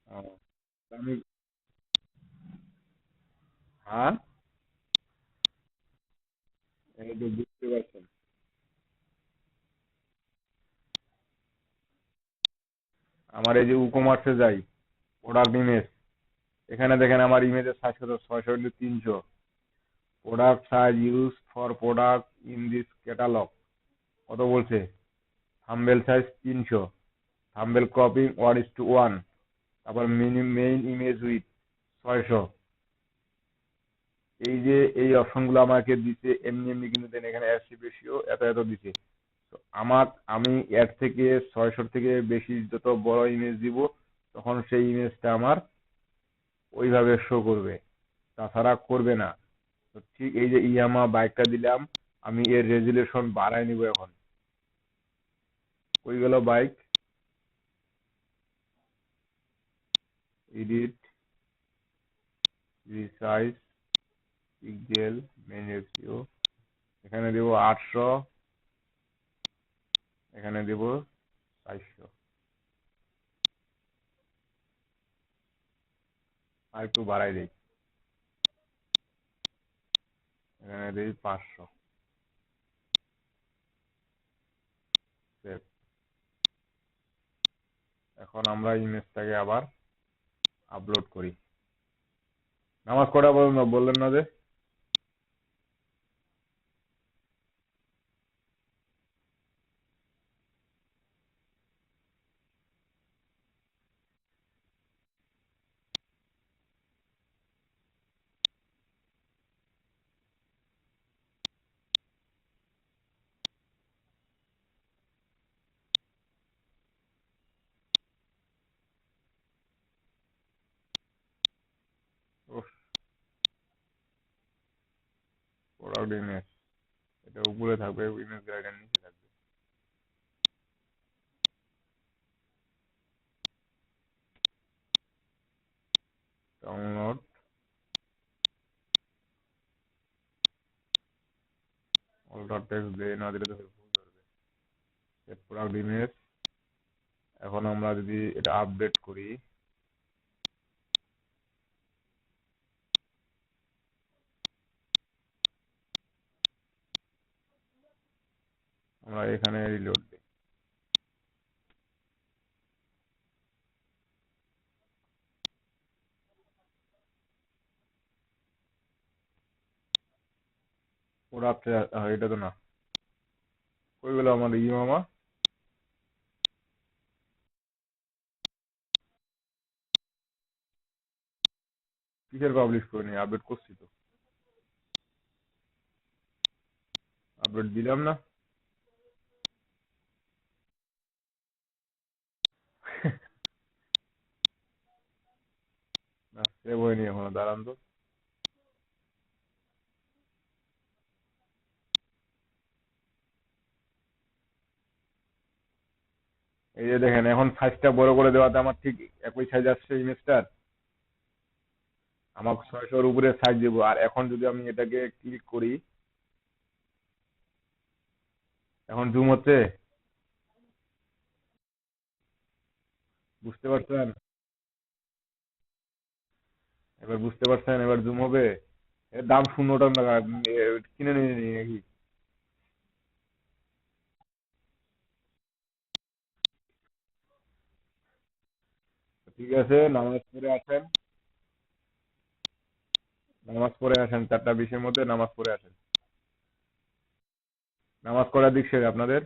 ও, আমি, হ্যাঁ, এই তো বুঝতে পারছেন। আমার এই যে কমার্সে যাই, প্রোডাক্ট ইমেজ, এখানে দেখেন আমার ইমেজের সাইজ কত, 600 × 300। Product size use for product in this catalogue কত বলছে? থাম্বনেল সাইজ 300, থাম্বনেল ক্রপিং 1:1, তারপর মেইন ইমেজ উইথ 600। এই যে এই অপশনগুলো আমাকে দিছে এমনি এমনি কিন্তু দেন, এখানে অ্যাসিভ রেশিও এত এত দিছে। তো আমি এর থেকে 600 থেকে বেশি যত বড় ইমেজ দিব তখন সেই ইমেজটা আমার ওইভাবে শো করবে, তাছাড়া করবে না। তো ঠিক এই যে ইয়ামা বাইকটা দিলাম, আমি এর রেজুলেশন বাড়ায় নিব এখন। কই গেল bike? Edit, resize, pixel, main ratio, এখানে দেব 800, এখানে দেব 400, আর একটু বাড়াই দেই, এখানে দেই 500। সেভ। এখন আমরা ইমেজটাকে আবার আপলোড করি। নামাজ কটা পর্যন্ত বললেন না যে? প্রোডাক্ট ইমেজ, এটা উপরে থাকবে, ইমেজ গাইডের নিচে থাকবে। ডাউনলোড, অল্টার টেক্সট দিয়ে না দিলে তো ভুল ধরবে। প্রোডাক্ট ইমেজ, এখন আমরা যদি এটা আপডেট করি, আমরা এখানে রিলোড দিই, প্রোডাক্ট, এটা তো না, কই গেল আমার ইমামা? কিসের পাবলিশ করে নি? আপডেট করছি তো। আপডেট দিলাম না। না সেভ হয়নি এখনো, দাঁড়ান তো। এই যে দেখেন এখন সাইজটা বড় করে দেওয়াতে আমার ঠিক একই সাইজ আসছে ইমেজটার। আমার 600-র উপরে সাইজ দেবো, আর এখন যদি আমি এটাকে ক্লিক করি, এখন জুম হচ্ছে, বুঝতে পারছেন? এবার বুঝতে পারছেন? এবার জুম হবে। এর দাম 0 টাকা, কিনে নিয়ে নি নাকি? ঠিক আছে, নামাজ পড়ে আসেন। নামাজ পড়ে আসেন 4টা 20-এর মধ্যে নামাজ পড়ে আসেন। নামাজ পড়ার দিক শেষ আপনাদের?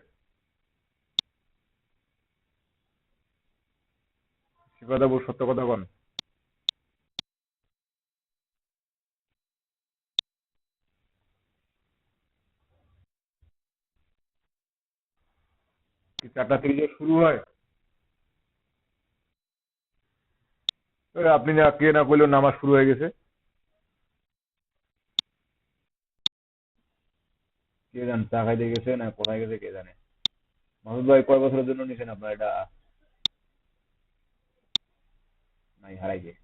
সে কথা বল, সত্য কথা বল। কি 4টা 30-এ শুরু হয়? আপনি না কে না করলেও নামাজ শুরু হয়ে গেছে। কে জানে চা খাইতে গেছে না কোথায় গেছে কে জানে। মাহমুদ ভাই কয় বছরের জন্য নিছেন আপনার এটা? নাই হারাই গেছে।